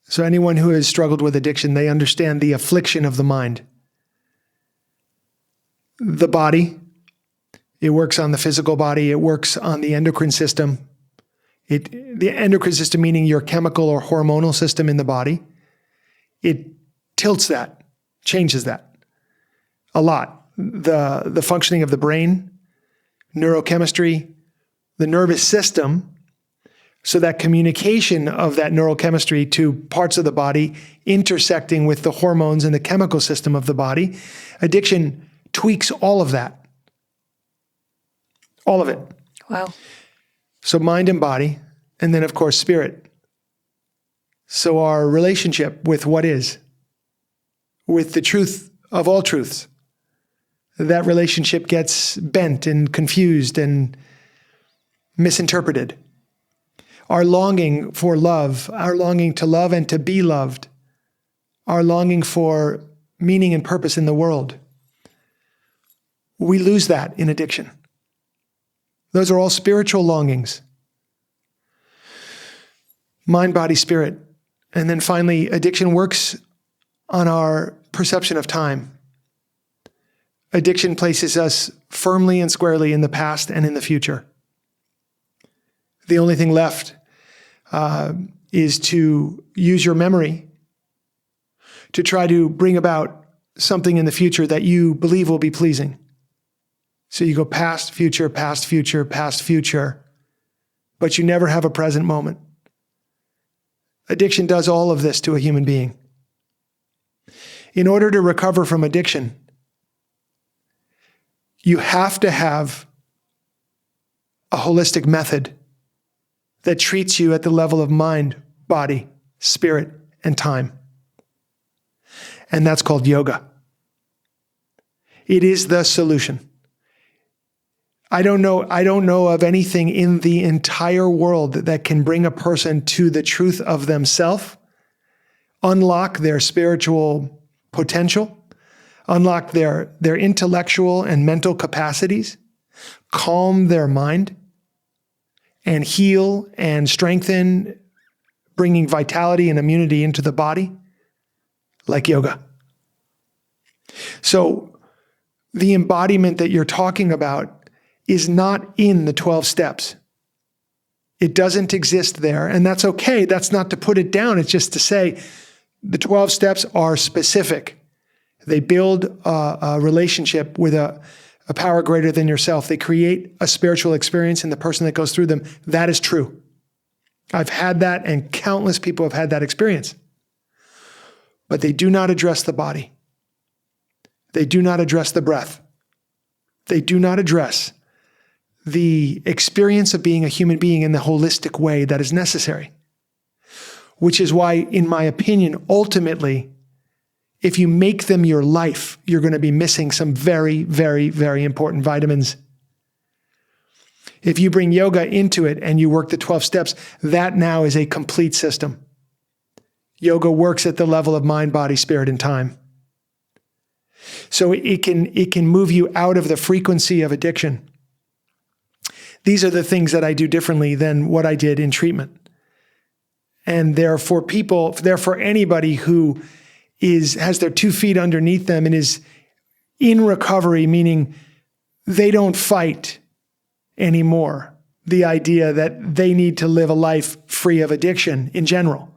So anyone who has struggled with addiction, they understand the affliction of the mind. The body. It works on the physical body. It works on the endocrine system. The endocrine system meaning your chemical or hormonal system in the body. It tilts that, changes that a lot. The functioning of the brain, neurochemistry, the nervous system, so that communication of that neurochemistry to parts of the body intersecting with the hormones and the chemical system of the body. Addiction tweaks all of that. All of it. Wow. So mind and body, and then of course spirit. So our relationship with what is, with the truth of all truths, that relationship gets bent and confused and misinterpreted. Our longing for love, our longing to love and to be loved, our longing for meaning and purpose in the world, we lose that in addiction. Those are all spiritual longings. Mind, body, spirit. And then finally, addiction works on our perception of time. Addiction places us firmly and squarely in the past and in the future. The only thing left is to use your memory to try to bring about something in the future that you believe will be pleasing. So you go past, future, past, future, past, future, but you never have a present moment. Addiction does all of this to a human being. In order to recover from addiction, you have to have a holistic method that treats you at the level of mind, body, spirit, and time. And that's called yoga. It is the solution. I don't know of anything in the entire world that can bring a person to the truth of themselves, unlock their spiritual potential, unlock their intellectual and mental capacities, calm their mind, and heal and strengthen, bringing vitality and immunity into the body, like yoga. So the embodiment that you're talking about is not in the 12 steps. It doesn't exist there, and that's okay. That's not to put it down. It's just to say the 12 steps are specific. They build a relationship with a power greater than yourself. They create a spiritual experience in the person that goes through them. That is true. I've had that, and countless people have had that experience. But they do not address the body. They do not address the breath. They do not address the experience of being a human being in the holistic way that is necessary. Which is why, in my opinion, ultimately, if you make them your life, you're going to be missing some very, very, very important vitamins. If you bring yoga into it and you work the 12 steps, that now is a complete system. Yoga works at the level of mind, body, spirit, and time. So it can move you out of the frequency of addiction. These are the things that I do differently than what I did in treatment. And they're for anybody who has their 2 feet underneath them and is in recovery, meaning they don't fight anymore the idea that they need to live a life free of addiction in general.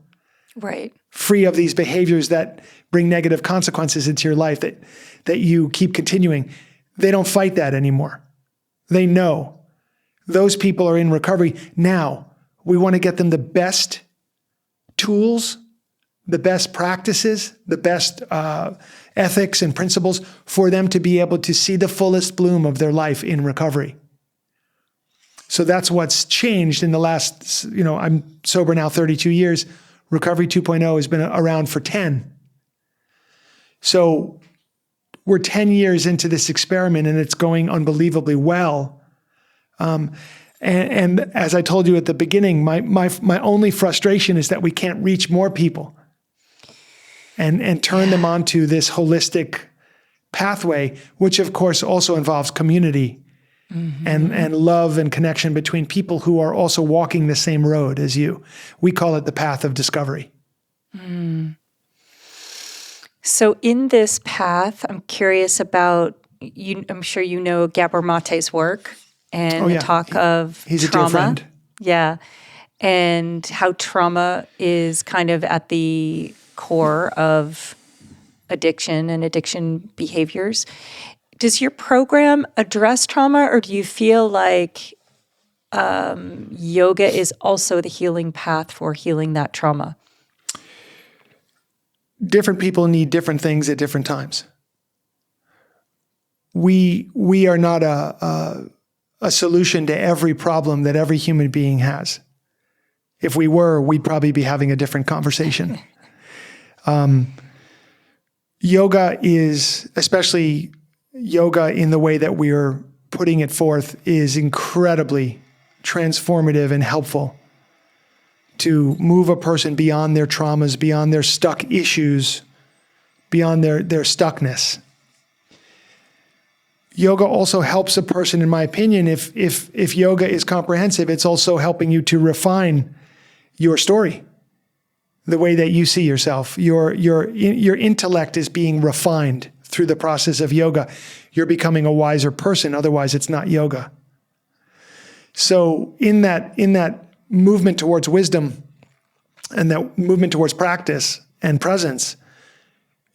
Right. Free of these behaviors that bring negative consequences into your life that you keep continuing. They don't fight that anymore. They know. Those people are in recovery. Now, we want to get them the best tools, the best practices, the best ethics and principles for them to be able to see the fullest bloom of their life in recovery. So that's what's changed in the last, I'm sober now 32 years. Recovery 2.0 has been around for 10. So we're 10 years into this experiment and it's going unbelievably well. And as I told you at the beginning, my only frustration is that we can't reach more people and turn them onto this holistic pathway, which of course also involves community and love and connection between people who are also walking the same road as you. We call it the path of discovery. Mm. So in this path, I'm curious about, I'm sure you know Gabor Mate's work and the talk of he's trauma. A dear friend. Yeah. And how trauma is kind of at the core of addiction and addiction behaviors. Does your program address trauma, or do you feel like yoga is also the healing path for healing that trauma? Different people need different things at different times. We are not a solution to every problem that every human being has. If we were, we'd probably be having a different conversation. Yoga is, especially yoga in the way that we're putting it forth, is incredibly transformative and helpful to move a person beyond their traumas, beyond their stuck issues, beyond their stuckness. Yoga also helps a person, in my opinion, if yoga is comprehensive, it's also helping you to refine your story, the way that you see yourself. Your intellect is being refined through the process of yoga. You're becoming a wiser person, otherwise it's not yoga. So in that movement towards wisdom and that movement towards practice and presence,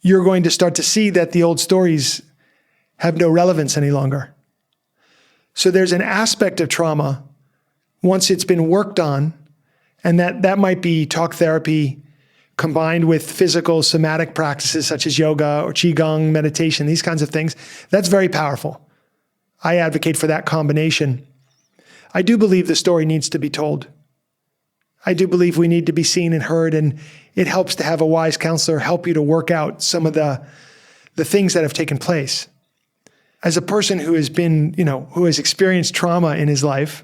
you're going to start to see that the old stories have no relevance any longer. So there's an aspect of trauma, once it's been worked on, and that might be talk therapy combined with physical somatic practices such as yoga or qigong, meditation, these kinds of things. That's very powerful. I advocate for that combination. I do believe the story needs to be told. I do believe we need to be seen and heard, and it helps to have a wise counselor help you to work out some of the things that have taken place. As a person who has been, who has experienced trauma in his life,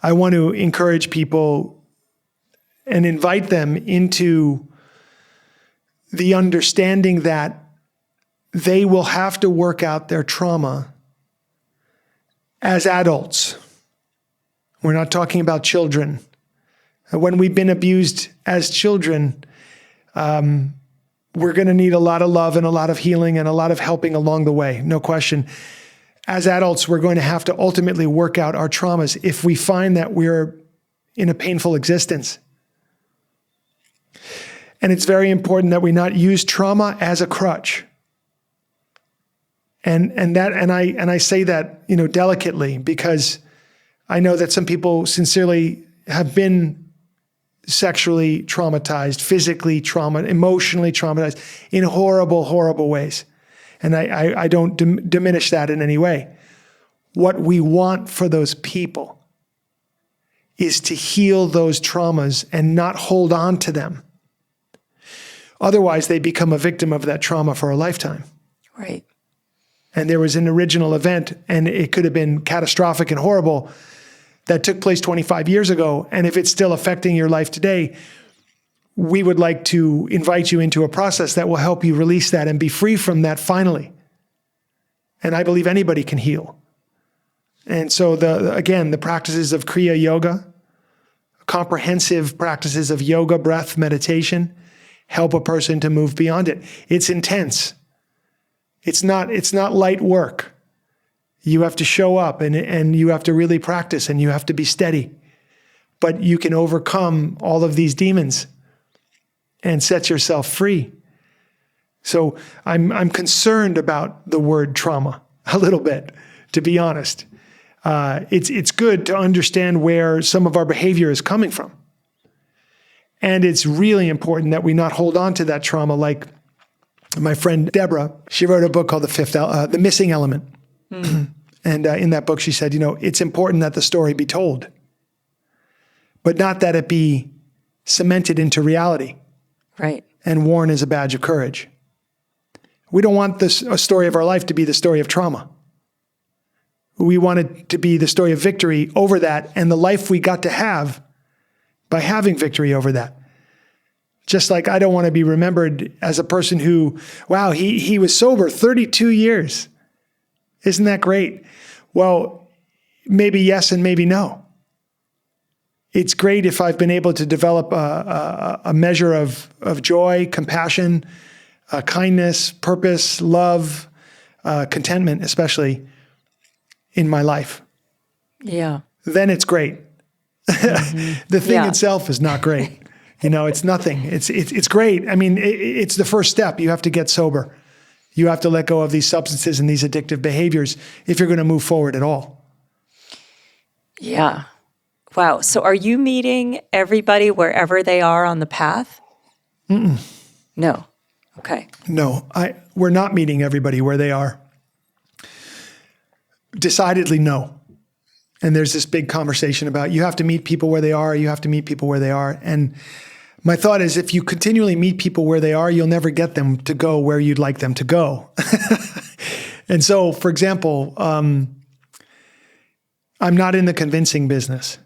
I want to encourage people and invite them into the understanding that they will have to work out their trauma as adults. We're not talking about children. When we've been abused as children, we're going to need a lot of love and a lot of healing and a lot of helping along the way, no question. As adults, we're going to have to ultimately work out our traumas if we find that we're in a painful existence. And it's very important that we not use trauma as a crutch. And I say that, delicately, because I know that some people sincerely have been sexually traumatized, physically emotionally traumatized in horrible, horrible ways. And I don't diminish that in any way. What we want for those people is to heal those traumas and not hold on to them. Otherwise, they become a victim of that trauma for a lifetime. Right. And there was an original event, and it could have been catastrophic and horrible, that took place 25 years ago. And if it's still affecting your life today, we would like to invite you into a process that will help you release that and be free from that finally. And I believe anybody can heal. And so the practices of Kriya Yoga, comprehensive practices of yoga, breath, meditation, help a person to move beyond it. It's intense. It's not light work. You have to show up and you have to really practice and you have to be steady. But you can overcome all of these demons and set yourself free. So I'm concerned about the word trauma a little bit, to be honest. It's good to understand where some of our behavior is coming from. And it's really important that we not hold on to that trauma. Like my friend Deborah, she wrote a book called The Missing Element. Mm. And in that book, she said, it's important that the story be told, but not that it be cemented into reality. Right. And worn as a badge of courage. We don't want a story of our life to be the story of trauma. We want it to be the story of victory over that and the life we got to have by having victory over that. Just like I don't want to be remembered as a person who, wow, he was sober 32 years. Isn't that great? Well, maybe yes and maybe no. It's great if I've been able to develop a measure of joy, compassion, kindness, purpose, love, contentment, especially in my life. Yeah. Then it's great. Mm-hmm. The thing itself is not great. It's nothing. It's great. I mean, it's the first step. You have to get sober. You have to let go of these substances and these addictive behaviors if you're going to move forward at all. Yeah. Wow. So are you meeting everybody wherever they are on the path? Mm-mm. No. Okay. No, we're not meeting everybody where they are. Decidedly no. And there's this big conversation about you have to meet people where they are, you have to meet people where they are. And my thought is if you continually meet people where they are, you'll never get them to go where you'd like them to go. And so, for example, I'm not in the convincing business.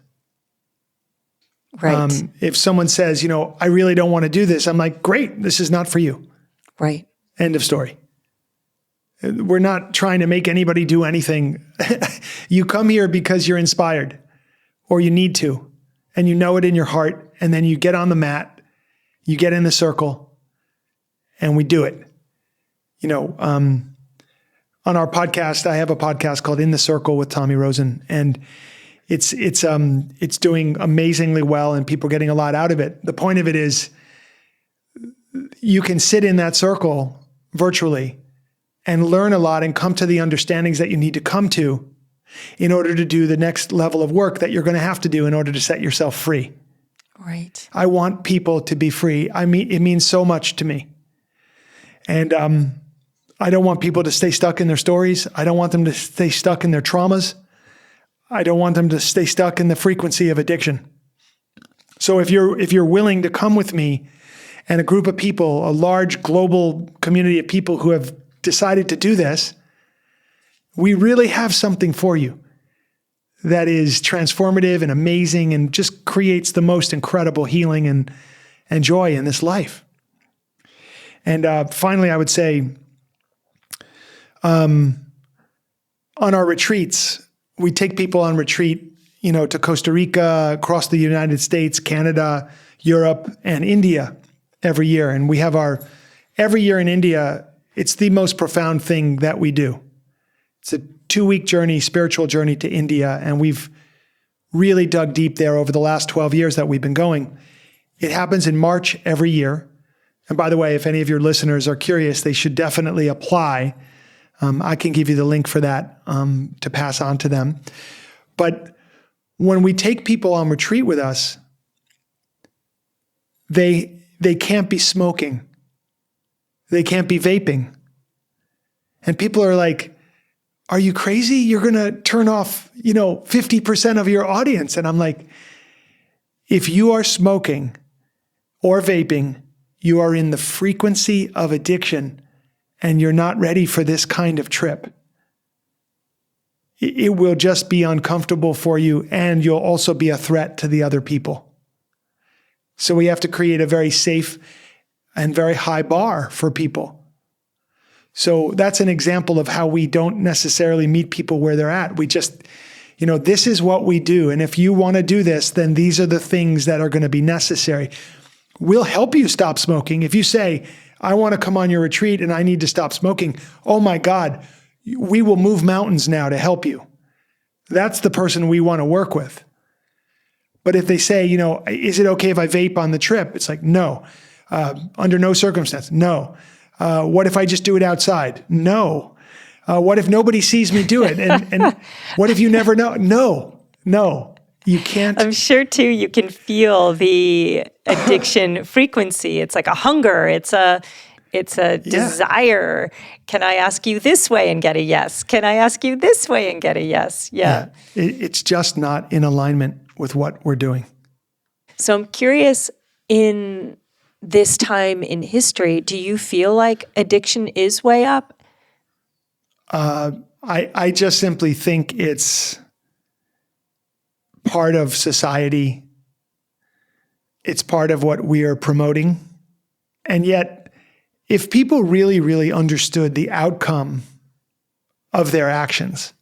Right. If someone says, I really don't want to do this, I'm like, great, this is not for you. Right. End of story. We're not trying to make anybody do anything. You come here because you're inspired or you need to, and you know it in your heart. And then you get on the mat, you get in the circle, and we do it. On our podcast, I have a podcast called In the Circle with Tommy Rosen, and it's doing amazingly well, and people are getting a lot out of it. The point of it is you can sit in that circle virtually and learn a lot and come to the understandings that you need to come to in order to do the next level of work that you're going to have to do in order to set yourself free. Right. I want people to be free. I mean, it means so much to me. And I don't want people to stay stuck in their stories. I don't want them to stay stuck in their traumas. I don't want them to stay stuck in the frequency of addiction. So if you're willing to come with me and a group of people, a large global community of people who have decided to do this, we really have something for you that is transformative and amazing and just creates the most incredible healing and joy in this life. And finally, I would say, on our retreats, we take people on retreat, to Costa Rica, across the United States, Canada, Europe, and India every year. And we have every year in India, it's the most profound thing that we do. It's a 2-week journey, spiritual journey to India. And we've really dug deep there over the last 12 years that we've been going. It happens in March every year. And by the way, if any of your listeners are curious, they should definitely apply. I can give you the link for that to pass on to them. But when we take people on retreat with us, they can't be smoking. They can't be vaping. And people are like, are you crazy? You're going to turn off, 50% of your audience. And I'm like, if you are smoking or vaping, you are in the frequency of addiction and you're not ready for this kind of trip. It will just be uncomfortable for you, and you'll also be a threat to the other people. So we have to create a very safe and very high bar for people. So that's an example of how we don't necessarily meet people where they're at. We just, this is what we do. And if you want to do this, then these are the things that are going to be necessary. We'll help you stop smoking. If you say, I want to come on your retreat and I need to stop smoking, oh my God, we will move mountains now to help you. That's the person we want to work with. But if they say, is it okay if I vape on the trip? It's like, no, under no circumstance, no. What if I just do it outside? No. What if nobody sees me do it? And what if you never know? No, you can't. I'm sure too, you can feel the addiction frequency. It's like a hunger. It's a desire. Can I ask you this way and get a yes? Can I ask you this way and get a yes? Yeah. It's just not in alignment with what we're doing. So I'm curious, in this time in history, do you feel like addiction is way up? I just simply think it's part of society. It's part of what we are promoting. And yet, if people really, really understood the outcome of their actions,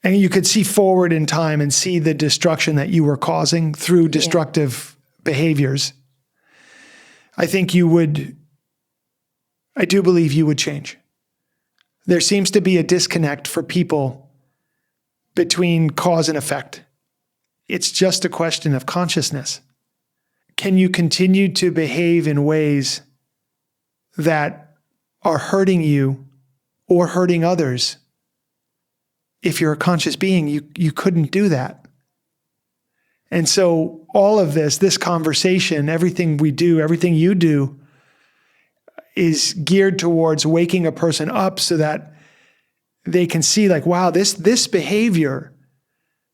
and you could see forward in time and see the destruction that you were causing through destructive behaviors, I do believe you would change. There seems to be a disconnect for people between cause and effect. It's just a question of consciousness. Can you continue to behave in ways that are hurting you or hurting others? If you're a conscious being, you couldn't do that. And so all of this conversation, everything we do, everything you do, is geared towards waking a person up so that they can see, like, wow, this behavior,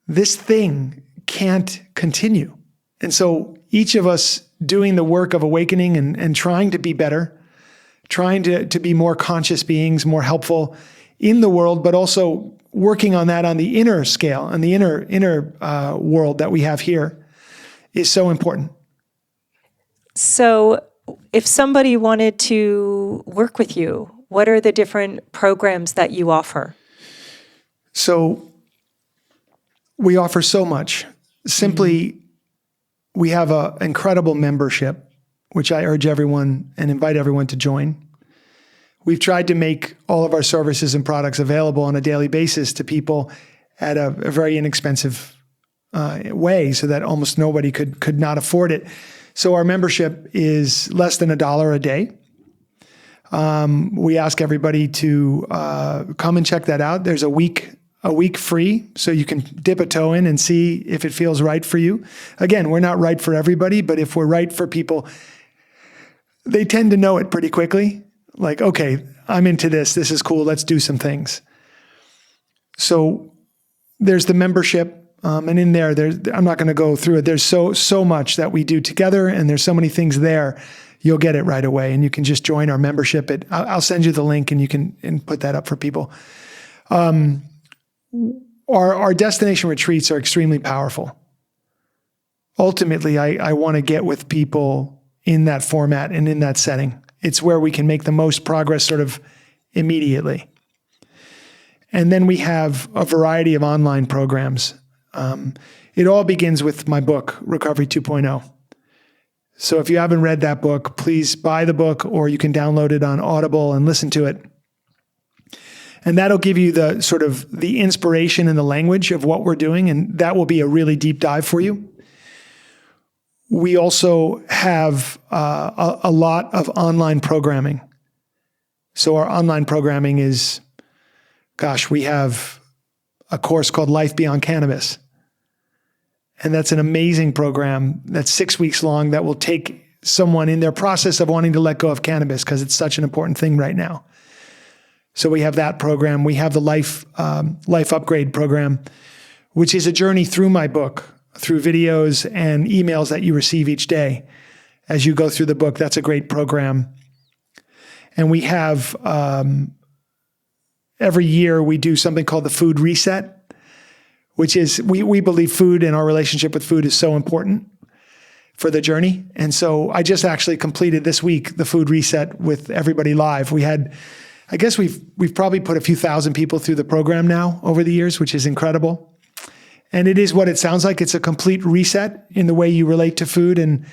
this thing can't continue. And so each of us doing the work of awakening and trying to be better, trying to be more conscious beings, more helpful in the world, but also working on that on the inner scale, on the inner world that we have here, is so important. So if somebody wanted to work with you, what are the different programs that you offer? So we offer so much. Simply, we have an incredible membership, which I urge everyone and invite everyone to join. We've tried to make all of our services and products available on a daily basis to people at a very inexpensive way so that almost nobody could not afford it. So our membership is less than $1 a day. We ask everybody to come and check that out. There's a week free, so you can dip a toe in and see if it feels right for you. Again, we're not right for everybody, but if we're right for people, they tend to know it pretty quickly. Like, okay, I'm into this. This is cool. Let's do some things. So there's the membership. And in there, I'm not going to go through it. There's so much that we do together, and there's so many things there. You'll get it right away, and you can just join our membership. I'll send you the link, and you can put that up for people. Our destination retreats are extremely powerful. Ultimately, I want to get with people in that format and in that setting. It's where we can make the most progress sort of immediately. And then we have a variety of online programs. It all begins with my book, Recovery 2.0. So if you haven't read that book, please buy the book, or you can download it on Audible and listen to it. And that'll give you the sort of the inspiration and the language of what we're doing, and that will be a really deep dive for you. We also have a lot of online programming. So our online programming is, we have a course called Life Beyond Cannabis. And that's an amazing program that's 6 weeks long that will take someone in their process of wanting to let go of cannabis, because it's such an important thing right now. So we have that program. We have the Life Upgrade program, which is a journey through my book, through videos and emails that you receive each day as you go through the book. That's a great program. And we have, every year we do something called the Food Reset, which is, we believe food and our relationship with food is so important for the journey. And so I just actually completed this week the Food Reset with everybody live. We had, I guess we've probably put a few thousand people through the program now over the years, which is incredible. And it is what it sounds like. It's a complete reset in the way you relate to food and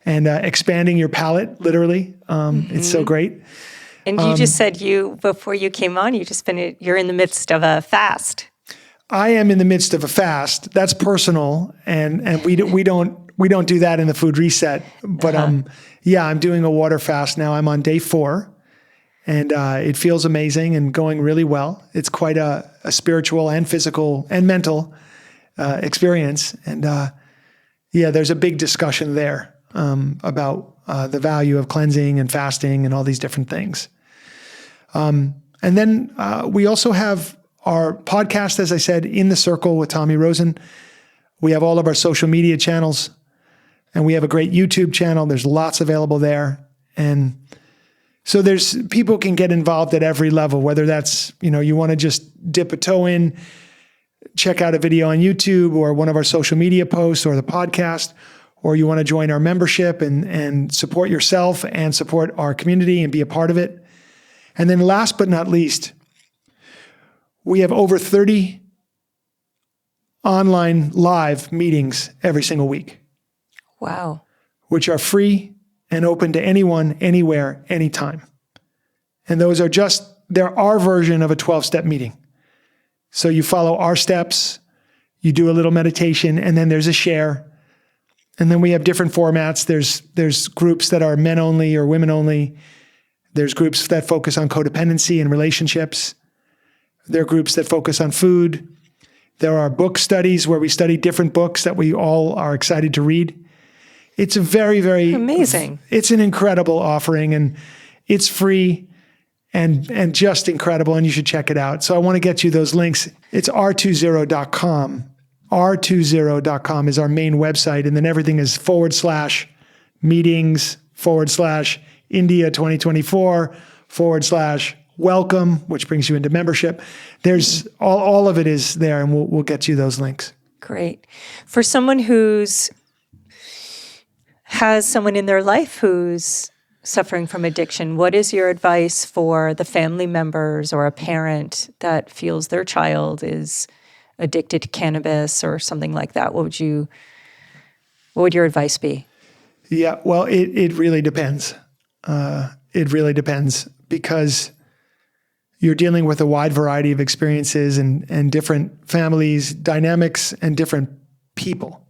expanding your palate, literally. It's so great. And you just said before you came on, you're in the midst of a fast. I am in the midst of a fast. That's personal, and we don't do that in the Food Reset. But I'm doing a water fast now. I'm on day 4, and it feels amazing and going really well. It's quite a spiritual and physical and mental experience. And there's a big discussion there about the value of cleansing and fasting and all these different things. And then we also have our podcast, as I said, In the Circle with Tommy Rosen. We have all of our social media channels, and we have a great YouTube channel. There's lots available there. And so people can get involved at every level, whether that's, you want to just dip a toe in, check out a video on YouTube or one of our social media posts or the podcast, or you want to join our membership and support yourself and support our community and be a part of it. And then last but not least, we have over 30 online live meetings every single week. Wow. Which are free and open to anyone, anywhere, anytime. And those are they're our version of a 12-step meeting. So you follow our steps, you do a little meditation, and then there's a share. And then we have different formats. There's groups that are men only or women only. There's groups that focus on codependency and relationships. There are groups that focus on food. There are book studies where we study different books that we all are excited to read. It's a very, very amazing. It's an incredible offering, and it's free and just incredible, and you should check it out. So I want to get you those links. It's r20.com. r20.com is our main website, and then everything is /meetings /India 2024 /welcome, which brings you into membership. There's all of it is there, and we'll get you those links. Great. For someone has someone in their life who's suffering from addiction, what is your advice for the family members or a parent that feels their child is addicted to cannabis or something like that? What would your advice be? Yeah, well, it really depends. It really depends, because you're dealing with a wide variety of experiences and different families, dynamics, and different people.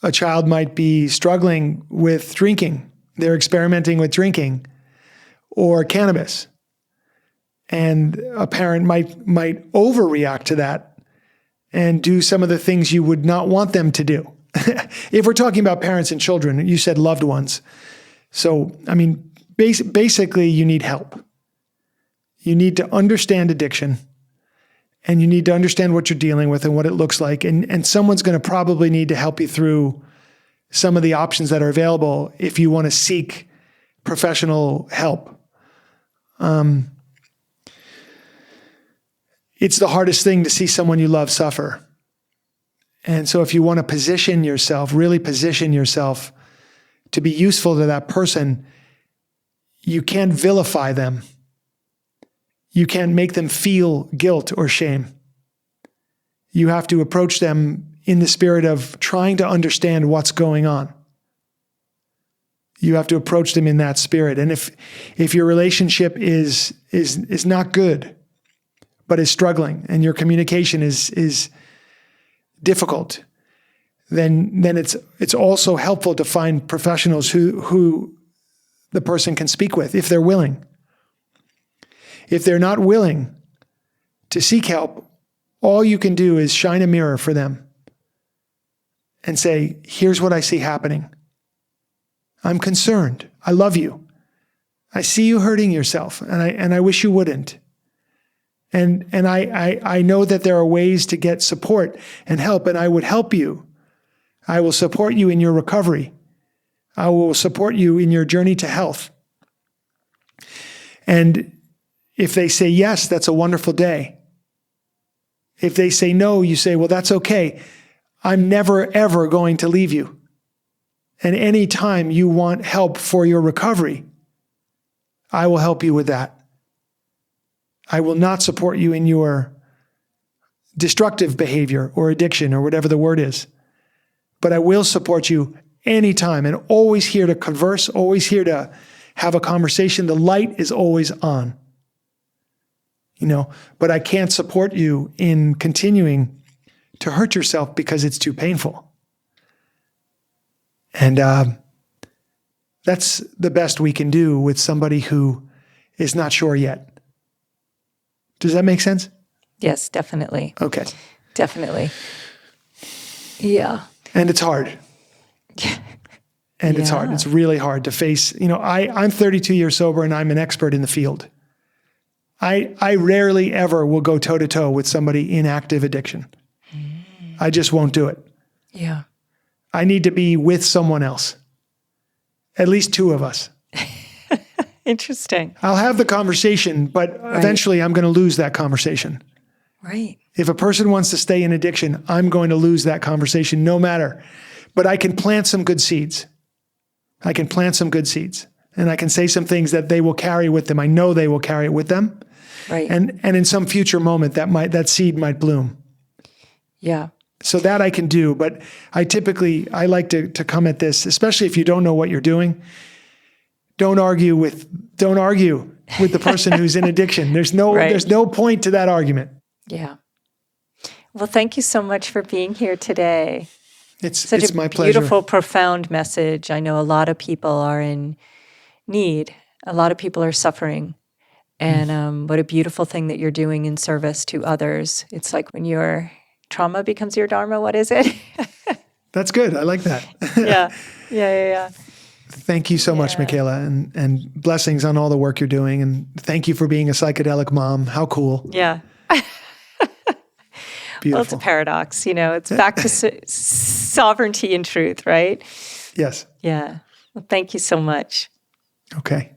a child might be struggling with drinking. They're experimenting with drinking or cannabis. And a parent might overreact to that and do some of the things you would not want them to do. If we're talking about parents and children, you said loved ones. So, I mean, basically you need help. You need to understand addiction, and you need to understand what you're dealing with and what it looks like. And someone's going to probably need to help you through some of the options that are available if you want to seek professional help. It's the hardest thing to see someone you love suffer. And so if you want to position yourself, really position yourself to be useful to that person, you can't vilify them. You can't make them feel guilt or shame. You have to approach them in the spirit of trying to understand what's going on. You have to approach them in that spirit. And if your relationship is not good, but is struggling, and your communication is difficult, then it's also helpful to find professionals who the person can speak with if they're willing. If they're not willing to seek help, all you can do is shine a mirror for them and say, here's what I see happening. I'm concerned. I love you. I see you hurting yourself, and I wish you wouldn't. And I know that there are ways to get support and help, and I would help you. I will support you in your recovery. I will support you in your journey to health. And if they say yes, that's a wonderful day. If they say no, you say, well, that's okay. I'm never, ever going to leave you. And any time you want help for your recovery, I will help you with that. I will not support you in your destructive behavior or addiction or whatever the word is. But I will support you anytime, and always here to converse, always here to have a conversation. The light is always on. But I can't support you in continuing to hurt yourself because it's too painful. And that's the best we can do with somebody who is not sure yet. Does that make sense? Yes, definitely. Okay. Definitely. Yeah. And it's hard. And it's hard. It's really hard to face. I'm 32 years sober, and I'm an expert in the field. I rarely ever will go toe-to-toe with somebody in active addiction. I just won't do it. Yeah. I need to be with someone else. At least two of us. Interesting. I'll have the conversation, but eventually I'm going to lose that conversation. Right. If a person wants to stay in addiction, I'm going to lose that conversation no matter. But I can plant some good seeds. And I can say some things that they will carry with them. I know they will carry it with them. Right. And in some future moment, that seed might bloom. Yeah. So that I can do. But I like to come at this, especially if you don't know what you're doing. Don't argue with the person who's in addiction. There's no point to that argument. Yeah. Well, thank you so much for being here today. It's my Such a pleasure. beautiful, profound message. I know a lot of people are in need. A lot of people are suffering. And what a beautiful thing that you're doing in service to others. It's like when your trauma becomes your dharma. What is it? That's good. I like that. Yeah. Thank you so much, Michaela, and blessings on all the work you're doing. And thank you for being a psychedelic mom. How cool. Yeah. Beautiful. Well, it's a paradox. It's back to sovereignty and truth, right? Yes. Yeah. Well, thank you so much. Okay.